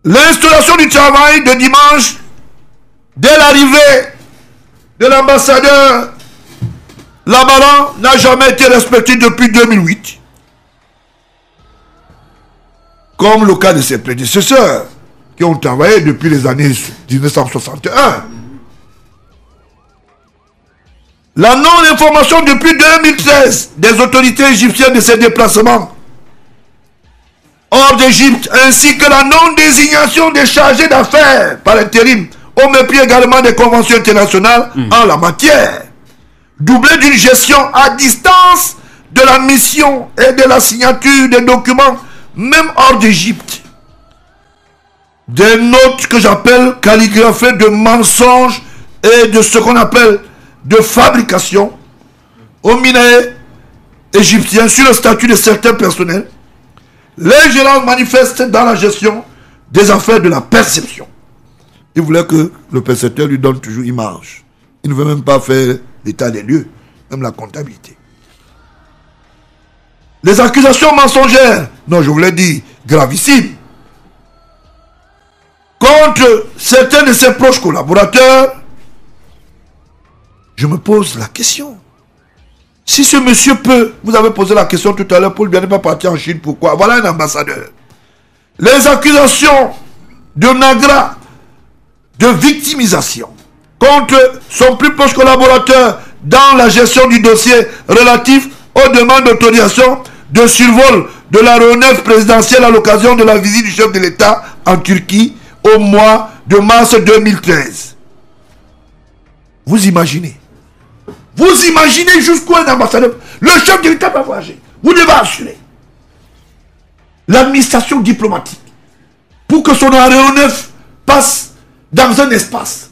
L'installation du travail de dimanche, dès l'arrivée de l'ambassadeur, la baronne n'a jamais été respectée depuis 2008. Comme le cas de ses prédécesseurs, qui ont travaillé depuis les années 1961. La non-information depuis 2013 des autorités égyptiennes de ces déplacements hors d'Égypte, ainsi que la non-désignation des chargés d'affaires par intérim, au mépris également des conventions internationales en la matière, doublée d'une gestion à distance de la mission et de la signature des documents, même hors d'Égypte. Des notes que j'appelle calligraphées de mensonges et de ce qu'on appelle de fabrication au Minae égyptien sur le statut de certains personnels. L'ingérence manifeste dans la gestion des affaires de la perception. Il voulait que le percepteur lui donne toujours image. Il ne veut même pas faire l'état des lieux, même la comptabilité. Les accusations mensongères, non, je vous l'ai dit, gravissimes, contre certains de ses proches collaborateurs, je me pose la question. Si ce monsieur peut, vous avez posé la question tout à l'heure, Paul Biya n'est pas parti en Chine, pourquoi? Voilà un ambassadeur. Les accusations de Nagra de victimisation contre son plus proche collaborateur dans la gestion du dossier relatif aux demandes d'autorisation de survol de l'aéronef présidentielle à l'occasion de la visite du chef de l'État en Turquie au mois de mars 2013. Vous imaginez jusqu'où un ambassadeur, le chef de l'État va voyager. Vous devez assurer l'administration diplomatique pour que son aéronef passe dans un espace.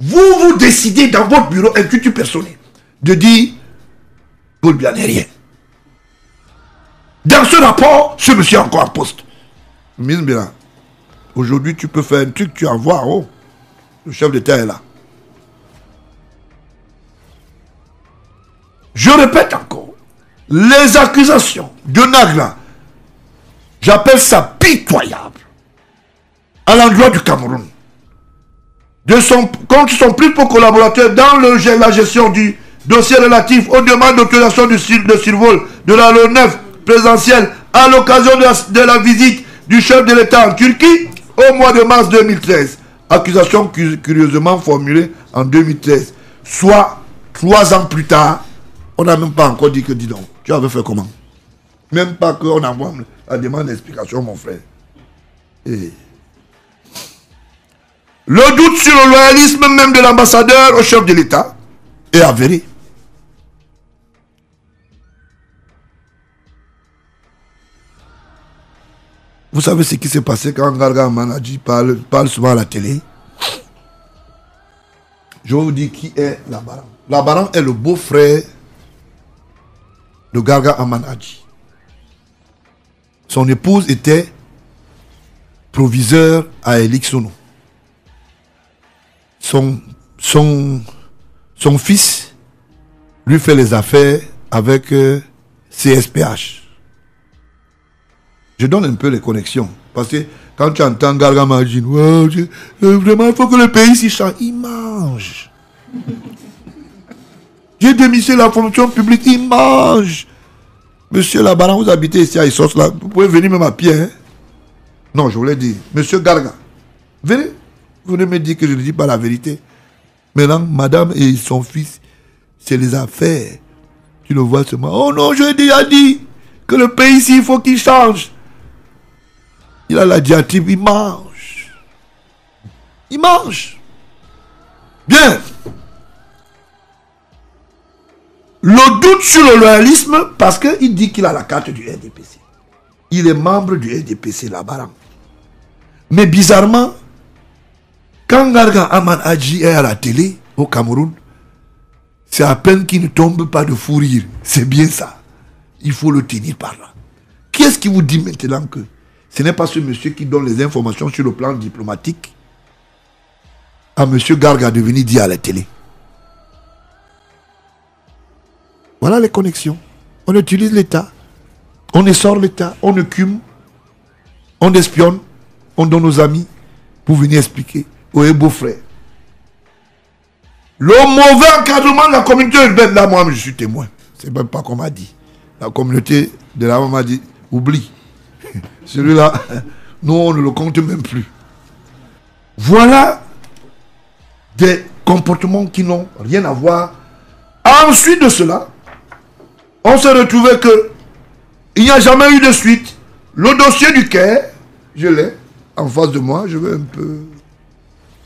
Vous décidez dans votre bureau institut personnel de dire Paul Biya n'est rien. Dans ce rapport, ce monsieur est encore en poste. Mise Biya, aujourd'hui tu peux faire un truc, tu envoies, oh, le chef d'État est là. Je répète encore, les accusations de Nagra, j'appelle ça pitoyable, à l'endroit du Cameroun, contre son plus beau collaborateur dans la gestion du dossier relatif aux demandes d'autorisation de survol de l'aéronef présidentielle à l'occasion de la visite du chef de l'État en Turquie au mois de mars 2013. Accusation curieusement formulée en 2013. Soit 3 ans plus tard, on n'a même pas encore dit que, dis donc, tu avais fait comment? Même pas qu'on envoie la demande d'explication, mon frère. Et le doute sur le loyalisme même de l'ambassadeur au chef de l'État est avéré. Vous savez ce qui s'est passé quand Garga Manadji parle souvent à la télé? Je vais vous dire qui est Labaran. Labaran est le beau-frère de Garga Amanadji. Son épouse était proviseur à Elixono. Son fils lui fait les affaires avec CSPH. Je donne un peu les connexions. Parce que quand tu entends Garga Amanadji, vraiment il faut que le pays s'y change. Il mange. J'ai démissionné la fonction publique, il mange. Monsieur Labaran, vous habitez ici à Issos, là. Vous pouvez venir même à pied. Hein? Non, je voulais dire, monsieur Garga, venez. Vous venez me dire que je ne dis pas la vérité. Maintenant, madame et son fils, c'est les affaires. Tu le vois seulement. Oh non, je déjà dit que le pays ici, il faut qu'il change. Il a la diatribe, il mange. Il mange. Bien. Le doute sur le loyalisme, parce qu'il dit qu'il a la carte du RDPC. Il est membre du RDPC, Labaran. Mais bizarrement, quand Garga Amanadji est à la télé, au Cameroun, c'est à peine qu'il ne tombe pas de fou rire. C'est bien ça. Il faut le tenir par là. Qui est-ce qui vous dit maintenant que ce n'est pas ce monsieur qui donne les informations sur le plan diplomatique à monsieur Garga de venir dire à la télé? Voilà les connexions. On utilise l'État. On essore l'État. On écume. On espionne. On donne aux amis pour venir expliquer. Oui, beau-frère. Le mauvais encadrement de la communauté urbaine, là, moi, je suis témoin. C'est même pas qu'on m'a dit. La communauté de là, on m'a dit, oublie. Celui-là, nous, on ne le compte même plus. Voilà des comportements qui n'ont rien à voir. Ensuite de cela, on s'est retrouvé que il n'y a jamais eu de suite. Le dossier du Caire, je l'ai en face de moi. Je vais un peu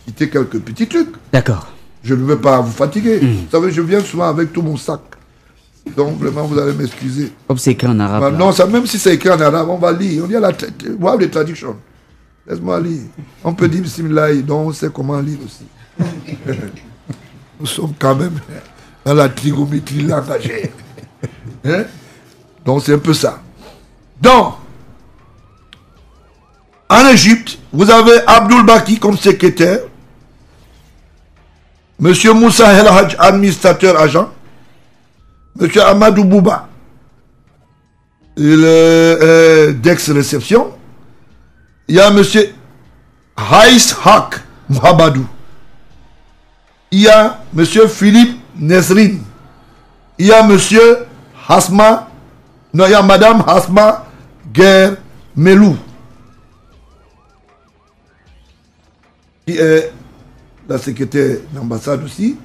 citer quelques petits trucs. D'accord. Je ne veux pas vous fatiguer. Vous savez, je viens souvent avec tout mon sac. Donc vraiment, vous allez m'excuser. Comme c'est écrit en arabe. Bah, non, ça, même si c'est écrit en arabe, on va lire. On dit voir les traductions. Laisse-moi lire. On peut dire Bismillah, donc on sait comment lire aussi. Nous sommes quand même dans la trigonométrie langagière. Hein? Donc c'est un peu ça. Donc, en Égypte, vous avez Abdul Baki comme secrétaire, Monsieur Moussa El Hadj, administrateur agent, Monsieur Amadou Bouba, d'ex-réception, il y a Monsieur Haïs Haq Mohabadou, il y a Monsieur Philippe Nesrin, il y a Monsieur Hasma, non, il y a Madame Hasma Guerre Melou. qui est la secrétaire d'ambassade aussi.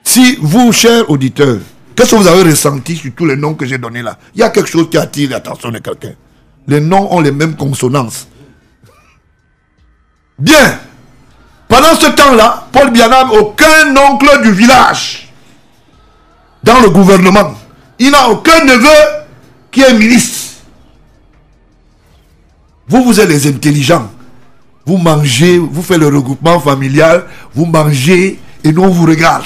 Si vous, chers auditeurs, qu'est-ce que vous avez ressenti sur tous les noms que j'ai donnés là? Il y a quelque chose qui attire l'attention de quelqu'un. Les noms ont les mêmes consonances. Bien. Pendant ce temps-là, Paul Biya n'a aucun oncle du village dans le gouvernement. Il n'a aucun neveu qui est ministre. Vous êtes les intelligents. Vous mangez, vous faites le regroupement familial, vous mangez et nous on vous regarde.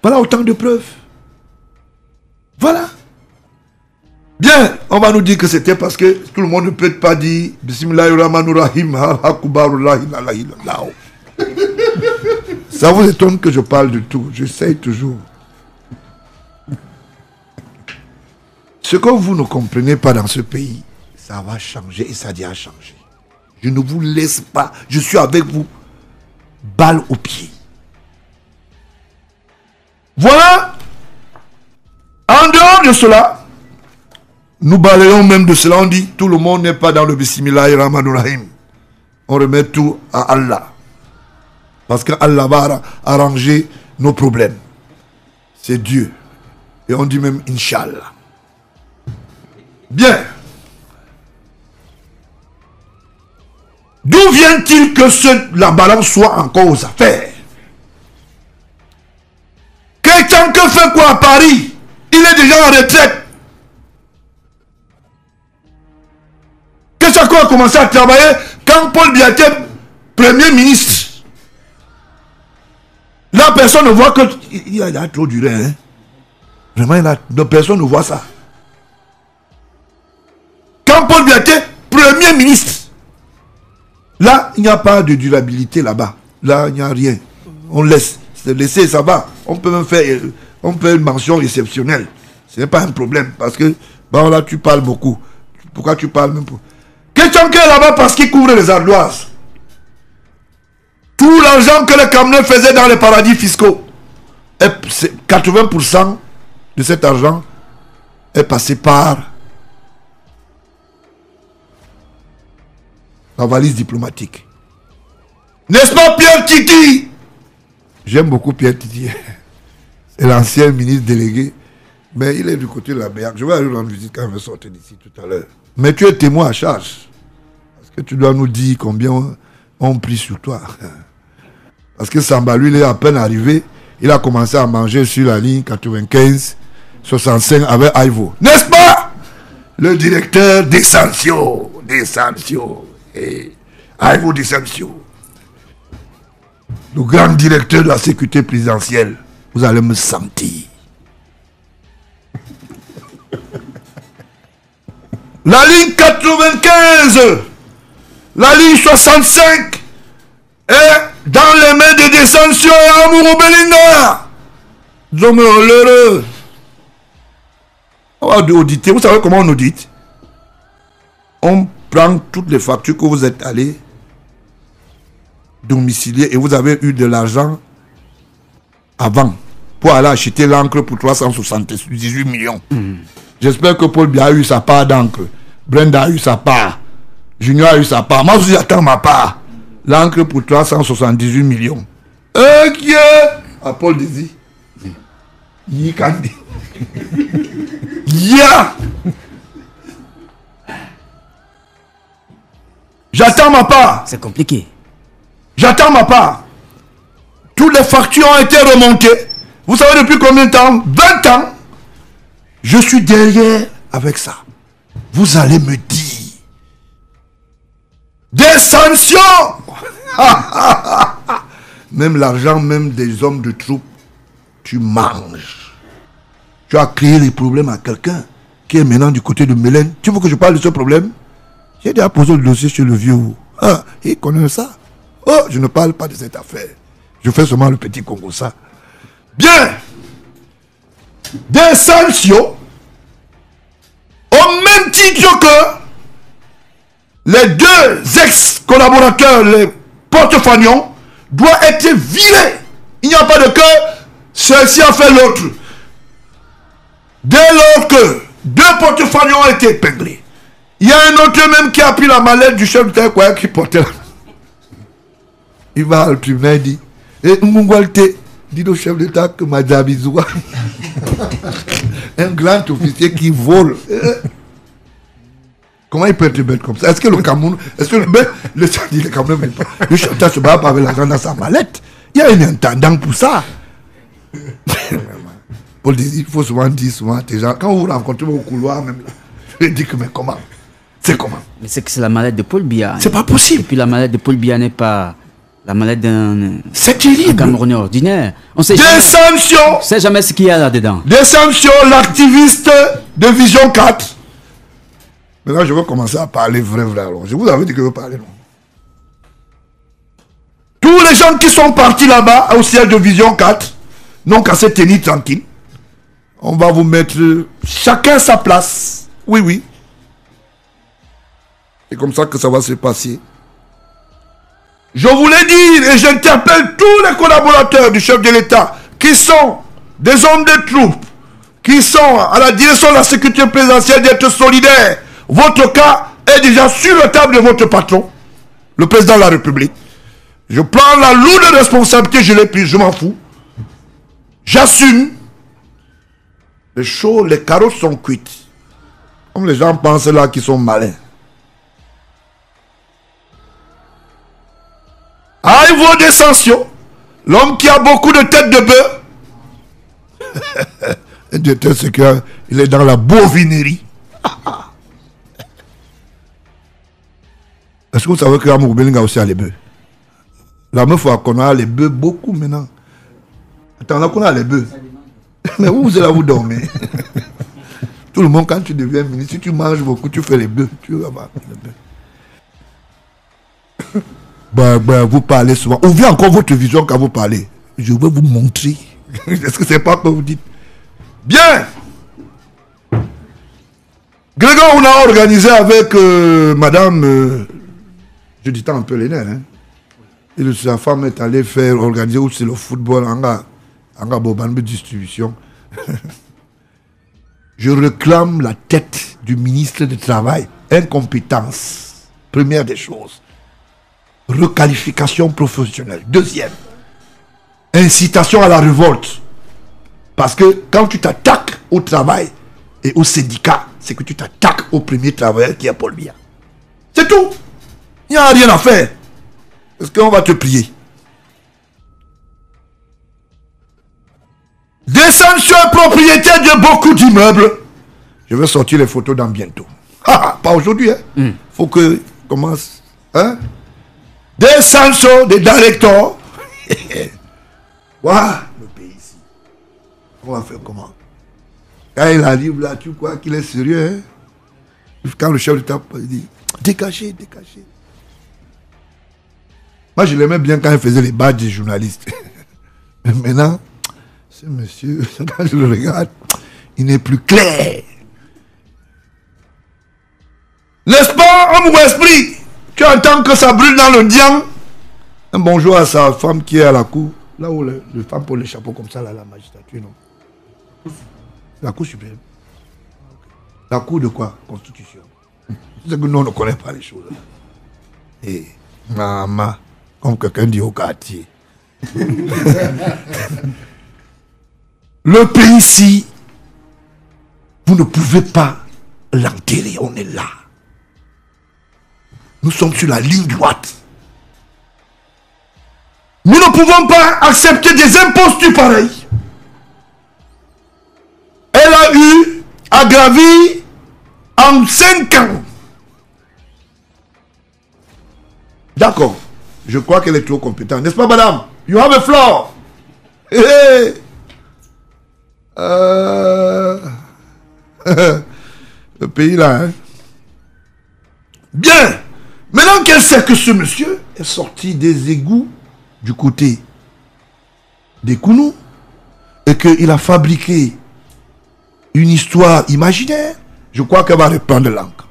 Voilà autant de preuves. Voilà. Bien, on va nous dire que c'était parce que tout le monde ne peut pas dire Bismillahirrahmanirrahim. Ça vous étonne que je parle de tout. J'essaye toujours. Ce que vous ne comprenez pas dans ce pays, ça va changer et ça a déjà changé. Je ne vous laisse pas. Je suis avec vous. Balle au pied. Voilà. En dehors de cela, nous balayons même de cela. On dit tout le monde n'est pas dans le Bismillahirrahmanirrahim. On remet tout à Allah. Parce que Allah va arranger nos problèmes. C'est Dieu. Et on dit même Inch'Allah. Bien. D'où vient-il que la balance soit encore aux affaires? Quelqu'un que fait quoi à Paris? Il est déjà en retraite. Quelqu'un qui a commencé à travailler quand Paul Biya était Premier ministre. Là, personne ne voit que... Il a trop duré, hein. Vraiment, personne ne voit ça. Quand Paul Biya était Premier ministre, là, il n'y a pas de durabilité là-bas. Là, il n'y a rien. On laisse. C'est laisser, ça va. On peut même faire une mention exceptionnelle. Ce n'est pas un problème. Parce que, bon, là, tu parles beaucoup. Pourquoi tu parles même pas? Quelqu'un qui est là-bas parce qu'il couvre les ardoises. Tout l'argent que les Camerounais faisaient dans les paradis fiscaux, 80% de cet argent est passé par la valise diplomatique. N'est-ce pas Pierre Titi? J'aime beaucoup Pierre Titi. C'est l'ancien ministre délégué. Mais il est du côté de la BEAC. Je vais aller rendre visite quand je vais sortir d'ici tout à l'heure. Mais tu es témoin à charge. Parce que tu dois nous dire combien on prie sur toi. Parce que Samba, lui, il est à peine arrivé. Il a commencé à manger sur la ligne 95-65 avec Ivo. N'est-ce pas? Le directeur des sanctions. Des sanctions. Et Ivo des sanctions. Le grand directeur de la sécurité présidentielle. Vous allez me sentir. La ligne 95, la ligne 65 est dans les mains des descensions et Amourou Belinda. Nous l'heureux. On va auditer. Vous savez comment on audite? On prend toutes les factures que vous êtes allés domicilier et vous avez eu de l'argent avant pour aller acheter l'encre pour 378 millions. J'espère que Paul Biya a eu sa part d'encre. Brenda a eu sa part. Junior a eu sa part. Moi, j'attends ma part. L'encre pour 378 millions. Ok. À Paul Désir. Yikandi. Ya. J'attends ma part. C'est compliqué. J'attends ma part. Toutes les factures ont été remontées. Vous savez depuis combien de temps? 20 ans. Je suis derrière avec ça. Vous allez me dire. Des sanctions. Même l'argent, même des hommes de troupe, tu manges. Tu as créé les problèmes à quelqu'un qui est maintenant du côté de Mélène. Tu veux que je parle de ce problème? J'ai déjà posé le dossier sur le vieux. Ah, il connaît ça. Oh, je ne parle pas de cette affaire. Je fais seulement le petit Congo ça. Bien. Des sanctions au même titre que les deux ex-collaborateurs, les porte-fagnons, doivent être virés. Il n'y a pas de que celui-ci a fait l'autre. Dès lors que deux porte-fagnons ont été épinglés, Il y a un autre même qui a pris la mallette du chef d'État quoi, qui portait la... Il va au tribunal et dit, et Mungwalte dit au chef d'État que Madjabizoua, un grand officier qui vole. Comment il peut être bête comme ça? Est-ce que le Cameroun, est-ce que le Cameroun, le chef d'État se bat pas avec l'argent dans sa mallette? Il y a un intendant pour ça. Il faut souvent dire souvent à tes gens, quand vous rencontrez au couloir même, je dis que mais comment? C'est comment? Mais c'est que c'est la mallette de Paul Biya. C'est pas possible. Et puis la mallette de Paul Biya n'est pas la mallette d'un Camerounais ordinaire. On sait des jamais, sanctions. on sait jamais ce qu'il y a là-dedans. Des sanctions, l'activiste de Vision 4. Maintenant, je vais commencer à parler vrai. Alors. Je vous avais dit que je veux parler. Non. Tous les gens qui sont partis là-bas au siège de Vision 4 n'ont qu'à se tenir tranquille. On va vous mettre chacun sa place. Oui, oui. C'est comme ça que ça va se passer. Je voulais dire et j'interpelle tous les collaborateurs du chef de l'État qui sont des hommes de troupes, qui sont à la direction de la sécurité présidentielle d'être solidaires. Votre cas est déjà sur la table de votre patron, le président de la République. Je prends la lourde responsabilité, je l'ai prise, je m'en fous. J'assume. Les choses, les carottes sont cuites. Comme les gens pensent là qu'ils sont malins. Ah, il vaut des sanctions. L'homme qui a beaucoup de têtes de bœuf. C'est qu'il est dans la bovinerie. Est-ce que vous savez que Amour Belinga aussi a les bœufs? La meuf qu'on a les bœufs beaucoup maintenant. Attends, là qu'on a les bœufs. Mais vous êtes là, vous dormez. Tout le monde, quand tu deviens ministre, si tu manges beaucoup, tu fais les bœufs. Tu vas voir les bœufs. Vous parlez souvent. Ouvrez encore votre vision quand vous parlez. Je vais vous montrer. Est-ce que c'est pas que vous dites? Bien. Grégoire, on a organisé avec madame... je dis tant un peu les nerfs. Hein. Et sa femme est allée faire organiser aussi le football en Bobanbe distribution. Je réclame la tête du ministre du Travail. Incompétence. Première des choses. Requalification professionnelle. Deuxième. Incitation à la révolte. Parce que quand tu t'attaques au travail et au syndicat, c'est que tu t'attaques au premier travailleur qui est Paul Biya. C'est tout. Il n'y a rien à faire. Est-ce qu'on va te plier? Des sanctions propriétaires de beaucoup d'immeubles. Je vais sortir les photos dans bientôt. Ah, pas aujourd'hui. Hein. Faut que commence. Hein? Des sanctions, des directeurs. Waouh, le pays ici. On va faire comment? Quand il arrive là, tu crois qu'il est sérieux. Hein? Quand le chef d'État dit dégagez, dégagez. Moi, je l'aimais bien quand il faisait les badges des journalistes. Mais maintenant, ce monsieur, quand je le regarde, il n'est plus clair. N'est-ce pas, homme ou esprit? Tu entends que ça brûle dans le diamant. Un bonjour à sa femme qui est à la cour. Là où le femme pose le chapeau comme ça, là, la magistrature, non? La cour suprême. La cour de quoi? Constitution. C'est que nous, on ne connaît pas les choses. Et maman, comme quelqu'un dit au quartier. Le pays ici, vous ne pouvez pas l'enterrer, on est là. Nous sommes sur la ligne droite. Nous ne pouvons pas accepter des impostures pareilles. Elle a eu aggravé en 5 ans. D'accord. Je crois qu'elle est trop compétente. N'est-ce pas, madame? You have a floor. Hey. Le pays là, hein? Bien. Maintenant qu'elle sait que ce monsieur est sorti des égouts du côté des Kounou et qu'il a fabriqué une histoire imaginaire, je crois qu'elle va reprendre l'encre.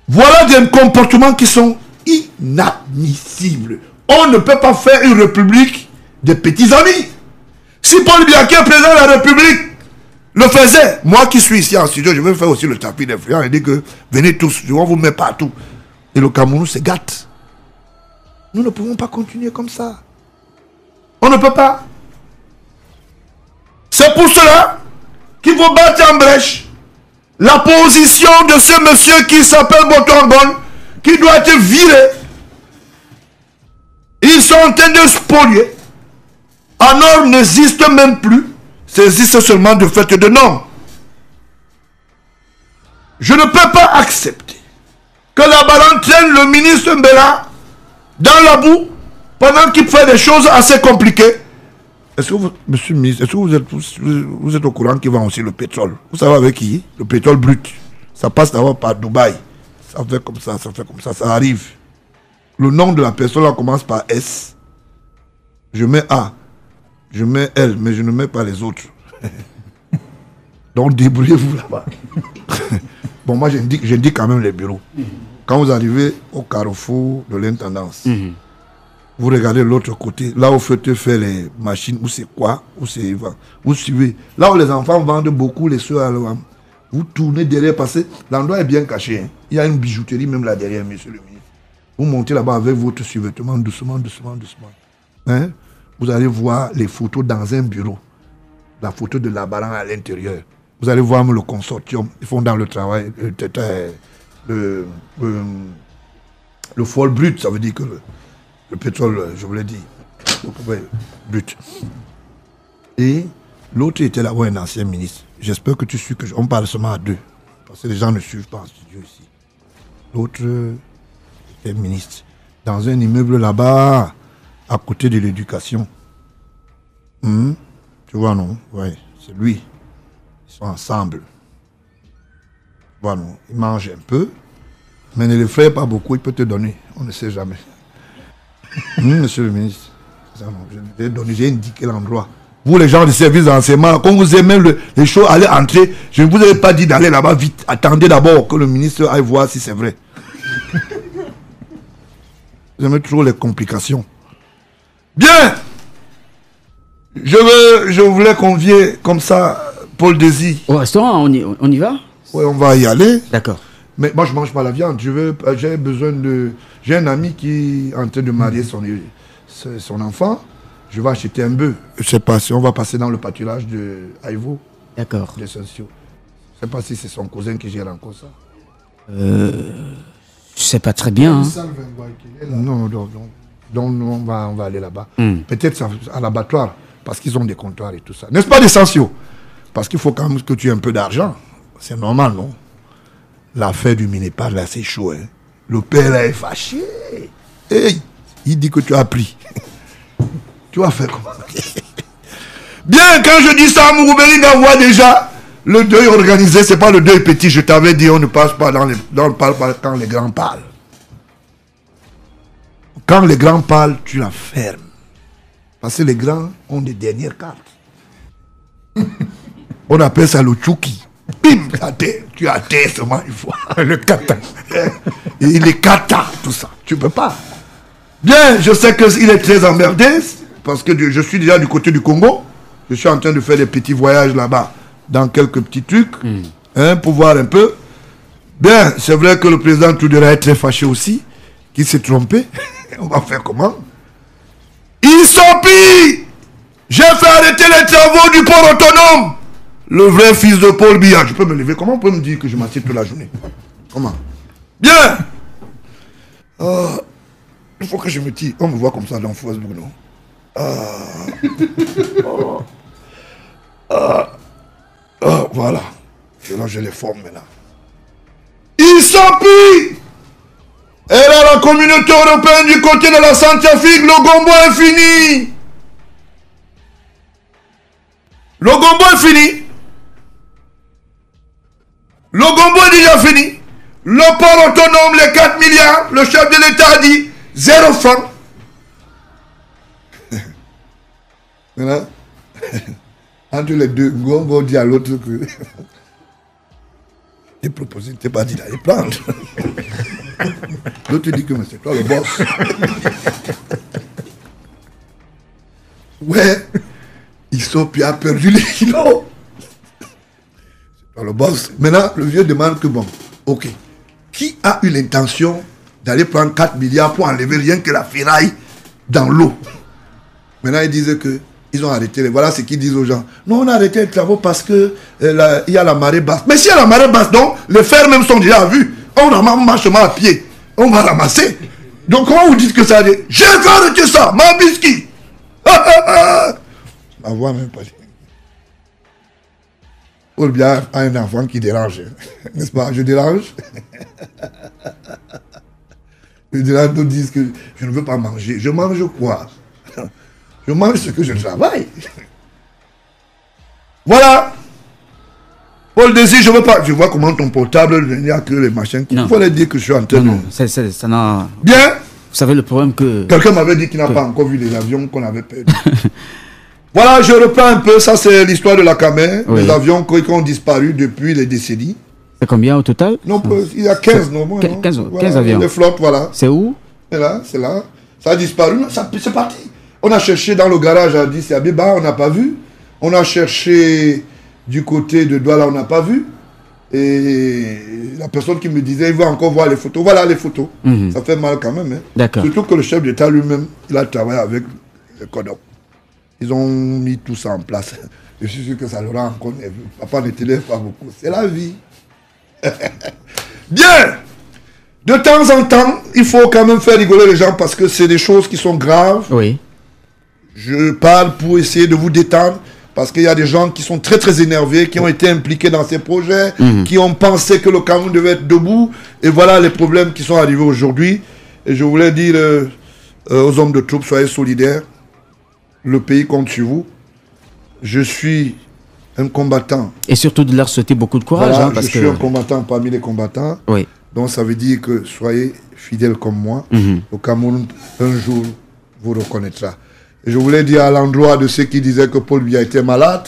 Voilà des comportements qui sont inadmissibles. On ne peut pas faire une république des petits amis. Si Paul Biya, qui est président de la République, le faisait, moi qui suis ici en studio, je vais faire aussi le tapis d'influence et dire que venez tous, je vais vous mettre partout. Et le Cameroun se gâte. Nous ne pouvons pas continuer comme ça. On ne peut pas. C'est pour cela qu'il faut battre en brèche la position de ce monsieur qui s'appelle Botombon, qui doit être viré. Ils sont en train de spolier. Alors n'existe même plus. Ça existe seulement de fait de nom. Je ne peux pas accepter que la balle entraîne le ministre Mbela dans la boue pendant qu'il fait des choses assez compliquées. Est-ce que vous, monsieur le ministre, est-ce que vous êtes au courant qu'il vend aussi le pétrole? Vous savez avec qui? Le pétrole brut. Ça passe d'abord par Dubaï. Ça fait comme ça, ça arrive. Le nom de la personne là commence par S. Je mets A. Je mets L, mais je ne mets pas les autres. Donc débrouillez-vous là-bas. Bon, moi j'indique quand même les bureaux. Quand vous arrivez au carrefour de l'intendance, vous regardez l'autre côté, là où Feuille fait les machines, où c'est quoi, où c'est... Vous suivez. Là où les enfants vendent beaucoup les soeurs, vous tournez derrière, parce que l'endroit est bien caché. Hein. Il y a une bijouterie même là derrière, monsieur le ministre. Vous montez là-bas avec votre survêtement, doucement. Hein? Vous allez voir les photos dans un bureau. La photo de la baran à l'intérieur. Vous allez voir le consortium. Ils font dans le travail le foil brut, ça veut dire que le pétrole, je vous l'ai dit, brut. Et l'autre était là-bas, un ancien ministre. J'espère que tu suis que on parle seulement à deux. Parce que les gens ne suivent pas en studio ici. L'autre était ministre. Dans un immeuble là-bas, à côté de l'éducation. Tu vois, non? Oui, c'est lui. Ils sont ensemble. Voilà, non? Il mange un peu, mais ne le fait pas beaucoup, il peut te donner. On ne sait jamais. Monsieur le ministre, j'ai indiqué l'endroit. Vous, les gens du service d'enseignement, quand vous aimez les choses, allez entrer. Je ne vous ai pas dit d'aller là-bas vite. Attendez d'abord que le ministre aille voir si c'est vrai. Vous aimez toujours les complications. Bien! Je voulais convier comme ça Paul Désy. Au restaurant, on y va? Oui, on va y aller. D'accord. Mais moi, je ne mange pas la viande. J'ai besoin de... J'ai un ami qui est en train de marier son enfant. Je vais acheter un bœuf. Je ne sais pas si on va passer dans le pâturage de Aïvo. D'accord. De Saint-Sio. Je ne sais pas si c'est son cousin qui gère encore ça. Je sais pas très bien. Hein. Non. Donc on va aller là-bas. Peut-être à l'abattoir, parce qu'ils ont des comptoirs et tout ça. N'est-ce pas des Saint-Sio? Parce qu'il faut quand même que tu aies un peu d'argent. C'est normal, non? L'affaire du Minépal, là, c'est chaud. Hein? Le père, là, est fâché. Hey, il dit que tu as pris. Tu vas faire comment? Bien, quand je dis ça, Mouroubelinga voit déjà le deuil organisé. C'est pas le deuil petit. Je t'avais dit, on ne passe pas dans le parle quand les grands parlent. Quand les grands parlent, tu la fermes. Parce que les grands ont des dernières cartes. On appelle ça le tchouki. Bim, tu as terre seulement une fois. Le kata. Et les kata, tout ça. Tu peux pas. Bien, je sais qu'il est très emmerdé. Parce que je suis déjà du côté du Congo. Je suis en train de faire des petits voyages là-bas. Dans quelques petits trucs. Pour voir un peu. Bien, c'est vrai que le président Toudera est très fâché aussi. Qu'il s'est trompé. On va faire comment? Ils sont pis. J'ai fait arrêter les travaux du port autonome. Le vrai fils de Paul Biya. Je peux me lever. Comment on peut me dire que je m'assieds toute la journée? Comment? Bien. Il faut que je me tire. On me voit comme ça dans Facebook, non? Voilà. Là, je les forme maintenant. Ils sont pis. Et là, la communauté européenne du côté de la Centrafrique, le gombo est fini. Le gombo est fini. Le gombo est déjà fini. Le port autonome, les 4 milliards, le chef de l'État a dit 0 francs. Maintenant, entre les deux, Gombo dit à l'autre que tes propositions, t'es pas dit d'aller prendre. L'autre dit que c'est toi le boss. Ouais, ils Christophe a perdu les kilos. Le boss. Maintenant, le vieux demande que bon, ok, qui a eu l'intention d'aller prendre 4 milliards pour enlever rien que la ferraille dans l'eau? Maintenant, ils disent que ils ont arrêté. Voilà ce qu'ils disent aux gens. Non, on a arrêté les travaux parce que il y a la marée basse. Mais s'il y a la marée basse, donc les fers même sont déjà vus. On marche à pied. On va ramasser. Donc comment vous dites que ça allait? J'ai arrêté ça, ma biscuit. Ma voix même pas. Paul Biya a un enfant qui dérange. N'est-ce pas? Je dérange. Les gens nous disent que je ne veux pas manger. Je mange quoi? Je mange ce que je travaille. Voilà. Paul Désir, je ne veux pas. Je vois comment ton portable, il n'y a que les machins. Il faut leur dire que je suis en train de... Non, ça n'a... Bien. Vous savez le problème que... Quelqu'un m'avait dit qu'il n'a pas encore vu les avions qu'on avait perdus. Voilà, je reprends un peu. Ça, c'est l'histoire de la Camer. Oui. Les avions qui ont disparu depuis les décennies. C'est combien au total? Non, il y a 15, non, 15 voilà, avions. Les flottes, voilà. C'est où? C'est là, c'est là. Ça a disparu, c'est parti. On a cherché dans le garage à Addis Abeba, on n'a pas vu. On a cherché du côté de Douala, on n'a pas vu. Et la personne qui me disait, il va encore voir les photos. Voilà les photos. Ça fait mal quand même. Hein. D'accord. Surtout que le chef d'État lui-même, il a travaillé avec le CODOP. Ils ont mis tout ça en place. Je suis sûr que ça l'aura encore. Papa ne t'élève pas beaucoup. C'est la vie. Bien. De temps en temps, il faut quand même faire rigoler les gens parce que c'est des choses qui sont graves. Oui. Je parle pour essayer de vous détendre parce qu'il y a des gens qui sont très très énervés, qui ont été impliqués dans ces projets, qui ont pensé que le Cameroun devait être debout. Et voilà les problèmes qui sont arrivés aujourd'hui. Et je voulais dire aux hommes de troupes, soyez solidaires. Le pays compte sur vous. Je suis un combattant. Et surtout de leur souhaiter beaucoup de courage. Voilà, je suis un combattant parmi les combattants. Oui. Donc ça veut dire que soyez fidèles comme moi. Le Cameroun, un jour, vous reconnaîtra. Et je voulais dire à l'endroit de ceux qui disaient que Paul Biya était malade.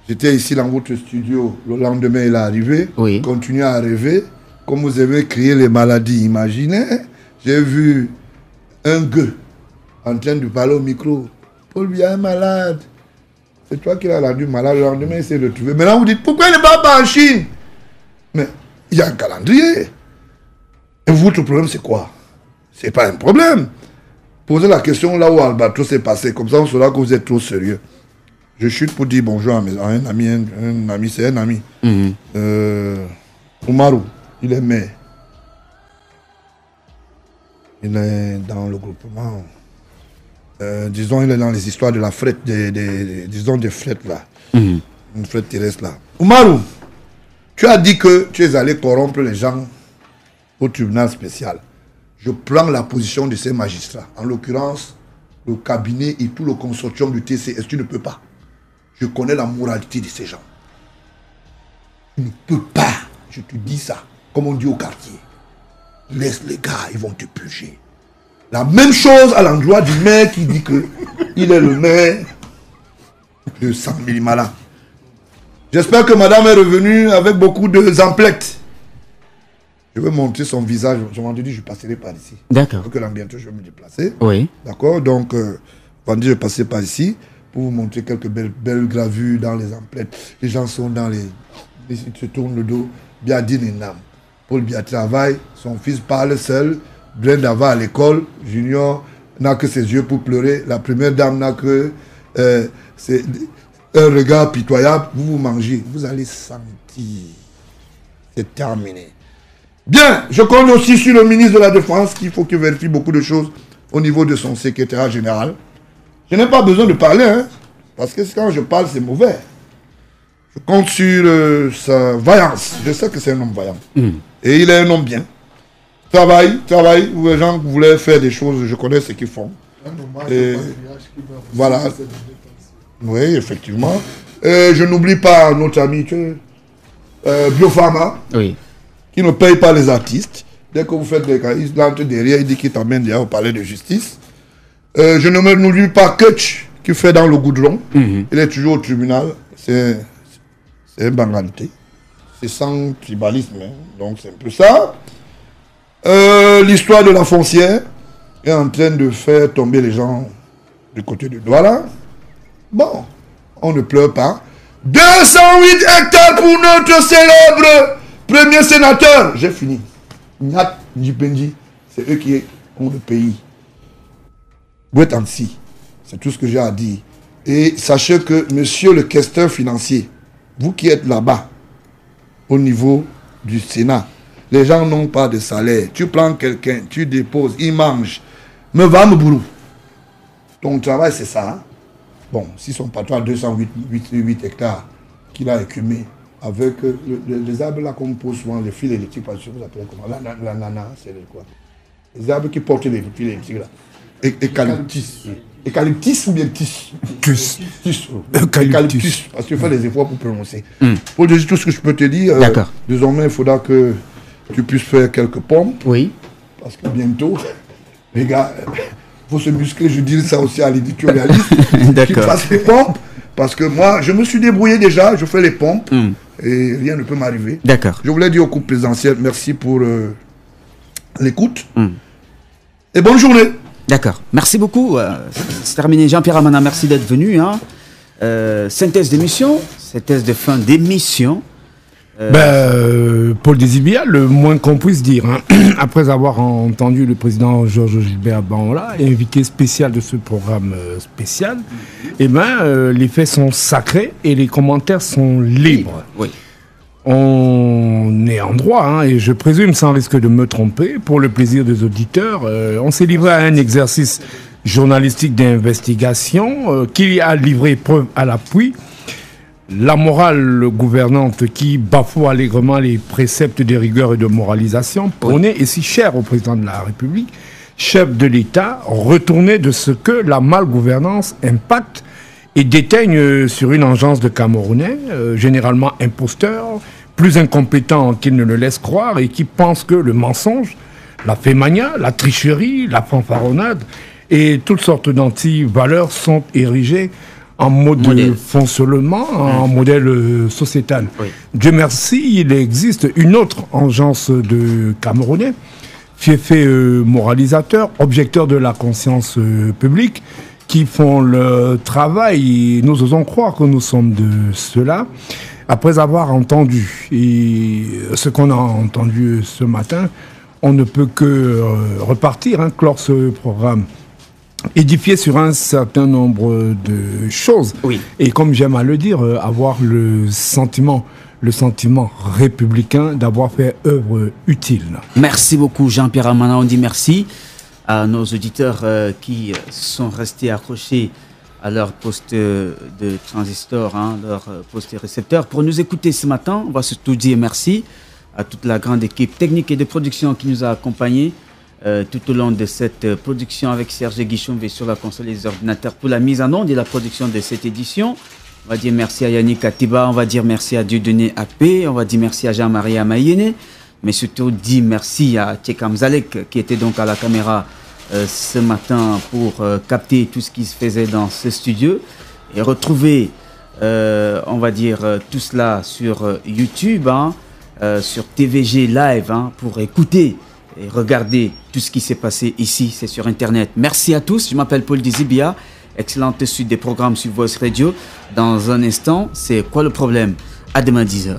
J'étais ici dans votre studio. Le lendemain, il est arrivé. Oui. Continuez à rêver. Comme vous avez créé les maladies, imaginez. J'ai vu un gueux en train de parler au micro. Paul Biya est malade. C'est toi qui l'as rendu malade. Le lendemain, il s'est retrouvé. Maintenant, vous dites, pourquoi il ne va pas en Chine? Mais il y a un calendrier. Et votre problème, c'est quoi? C'est pas un problème. Posez la question là où Albatros s'est passé. Comme ça, on saura que vous êtes trop sérieux. Je chute pour dire bonjour à un ami. Un ami, c'est un ami. Oumarou, il est maire. Il est dans le groupement. Disons, il est dans les histoires de la frette, disons des frettes là. Une frette terrestre là. Oumarou, tu as dit que tu es allé corrompre les gens au tribunal spécial. Je prends la position de ces magistrats. En l'occurrence, le cabinet et tout le consortium du TCS. Tu ne peux pas. Je connais la moralité de ces gens. Tu ne peux pas. Je te dis ça. Comme on dit au quartier. Laisse les gars, ils vont te purger. La même chose à l'endroit du maire qui dit que il est le maire de San Milimala. J'espère que madame est revenue avec beaucoup de emplettes. Je vais montrer son visage. Je m'en dis, je passerai par ici. D'accord. Donc là, bientôt, je vais me déplacer. Oui. D'accord. Donc, vendredi, je vais passer par ici pour vous montrer quelques belles gravures dans les emplettes. Les gens sont dans les... Ils se tournent le dos. Biadine et Nam. Paul Biya travaille. Son fils parle seul. Brenda va à l'école. Junior n'a que ses yeux pour pleurer. La première dame n'a que... c'est un regard pitoyable. Vous mangez. Vous allez sentir. C'est terminé. Bien, je compte aussi sur le ministre de la Défense qu'il faut qu'il vérifie beaucoup de choses au niveau de son secrétaire général. Je n'ai pas besoin de parler, hein, parce que quand je parle, c'est mauvais. Je compte sur sa vaillance. Je sais que c'est un homme vaillant. Et il est un homme bien. Travaille. Les gens voulaient faire des choses, je connais ce qu'ils font. Et voilà. Oui, effectivement. Et je n'oublie pas notre ami Biopharma. Oui. Qui ne paye pas les artistes. Dès que vous faites des cas, il entre derrière, il dit qu'il t'emmène derrière au palais de justice. Je n'oublie pas Kutch, qui fait dans le goudron. Il est toujours au tribunal. C'est un banganté. C'est sans tribalisme. Hein. Donc c'est un peu ça. L'histoire de la foncière est en train de faire tomber les gens du côté de Douala. Bon, On ne pleure pas. 208 hectares pour notre célèbre premier sénateur. J'ai fini. Nat Njipendi, c'est eux qui ont le pays. Bouetansi, c'est tout ce que j'ai à dire. Et sachez que monsieur le questeur financier, vous qui êtes là-bas, au niveau du Sénat, les gens n'ont pas de salaire. Tu prends quelqu'un, tu déposes, il mange. Me va me boulot. Ton travail, c'est ça. Hein? Bon, si son patron a 208 hectares qu'il a écumé avec les arbres là qu'on pose souvent, les fils électriques, parce que vous appelez comment? La nana, c'est quoi? Les arbres qui portent les fils électriques là. Eucalyptus. Eucalyptus ou bien tis? Eucalyptus. Parce qu'il faut des efforts pour prononcer. Pour dire tout ce que je peux te dire, désormais, il faudra que tu puisses faire quelques pompes. Oui. Parce que bientôt, les gars, il faut se muscler. Je dis ça aussi à l'éditorialiste. Qu'il fasse les pompes. Parce que moi, je me suis débrouillé déjà. Je fais les pompes. Et rien ne peut m'arriver. D'accord. Je voulais dire au couple présidentiel, merci pour l'écoute. Et bonne journée. D'accord. Merci beaucoup. C'est terminé. Jean-Pierre Amana, merci d'être venu. Hein. Synthèse d'émission, synthèse de fin d'émission. Paul Désibia, le moins qu'on puisse dire, hein, après avoir entendu le président Georges Gilbert Banla, invité spécial de ce programme spécial, les faits sont sacrés et les commentaires sont libres. Oui. On est en droit, hein, et je présume, sans risque de me tromper, pour le plaisir des auditeurs, on s'est livré à un exercice journalistique d'investigation qui a livré preuve à l'appui. La morale gouvernante qui bafoue allègrement les préceptes de rigueur et de moralisation prônée et si cher au président de la République, chef de l'État, retourné de ce que la malgouvernance impacte et déteigne sur une engeance de Camerounais, généralement imposteurs, plus incompétents qu'ils ne le laissent croire et qui pensent que le mensonge, la fémania, la tricherie, la fanfaronnade et toutes sortes d'anti-valeurs sont érigées en mode fonctionnement, en modèle sociétal. Oui. Dieu merci, il existe une autre engeance de Camerounais, fiefés moralisateurs, objecteurs de la conscience publique, qui font le travail, et nous osons croire que nous sommes de ceux-là, après avoir entendu ce qu'on a entendu ce matin, on ne peut que repartir, clore ce programme, édifié sur un certain nombre de choses. Oui. Et comme j'aime à le dire, avoir le sentiment républicain d'avoir fait œuvre utile. Merci beaucoup Jean-Pierre Amana, on dit merci à nos auditeurs qui sont restés accrochés à leur poste de transistor, leur poste récepteur. Pour nous écouter ce matin, on va surtout dire merci à toute la grande équipe technique et de production qui nous a accompagnés tout au long de cette production avec Serge Guichon sur la console des ordinateurs pour la mise en onde et la production de cette édition. On va dire merci à Yannick Atiba, on va dire merci à Dieudonné Apé, on va dire merci à Jean-Marie Amayene, mais surtout dire merci à Tchekam Zalek qui était donc à la caméra ce matin pour capter tout ce qui se faisait dans ce studio et retrouver, on va dire, tout cela sur YouTube, sur TVG Live, pour écouter et regarder tout ce qui s'est passé ici, c'est sur Internet. Merci à tous, je m'appelle Paul Désibia, excellente suite des programmes sur Voice Radio. Dans un instant, c'est quoi le problème? À demain 10h.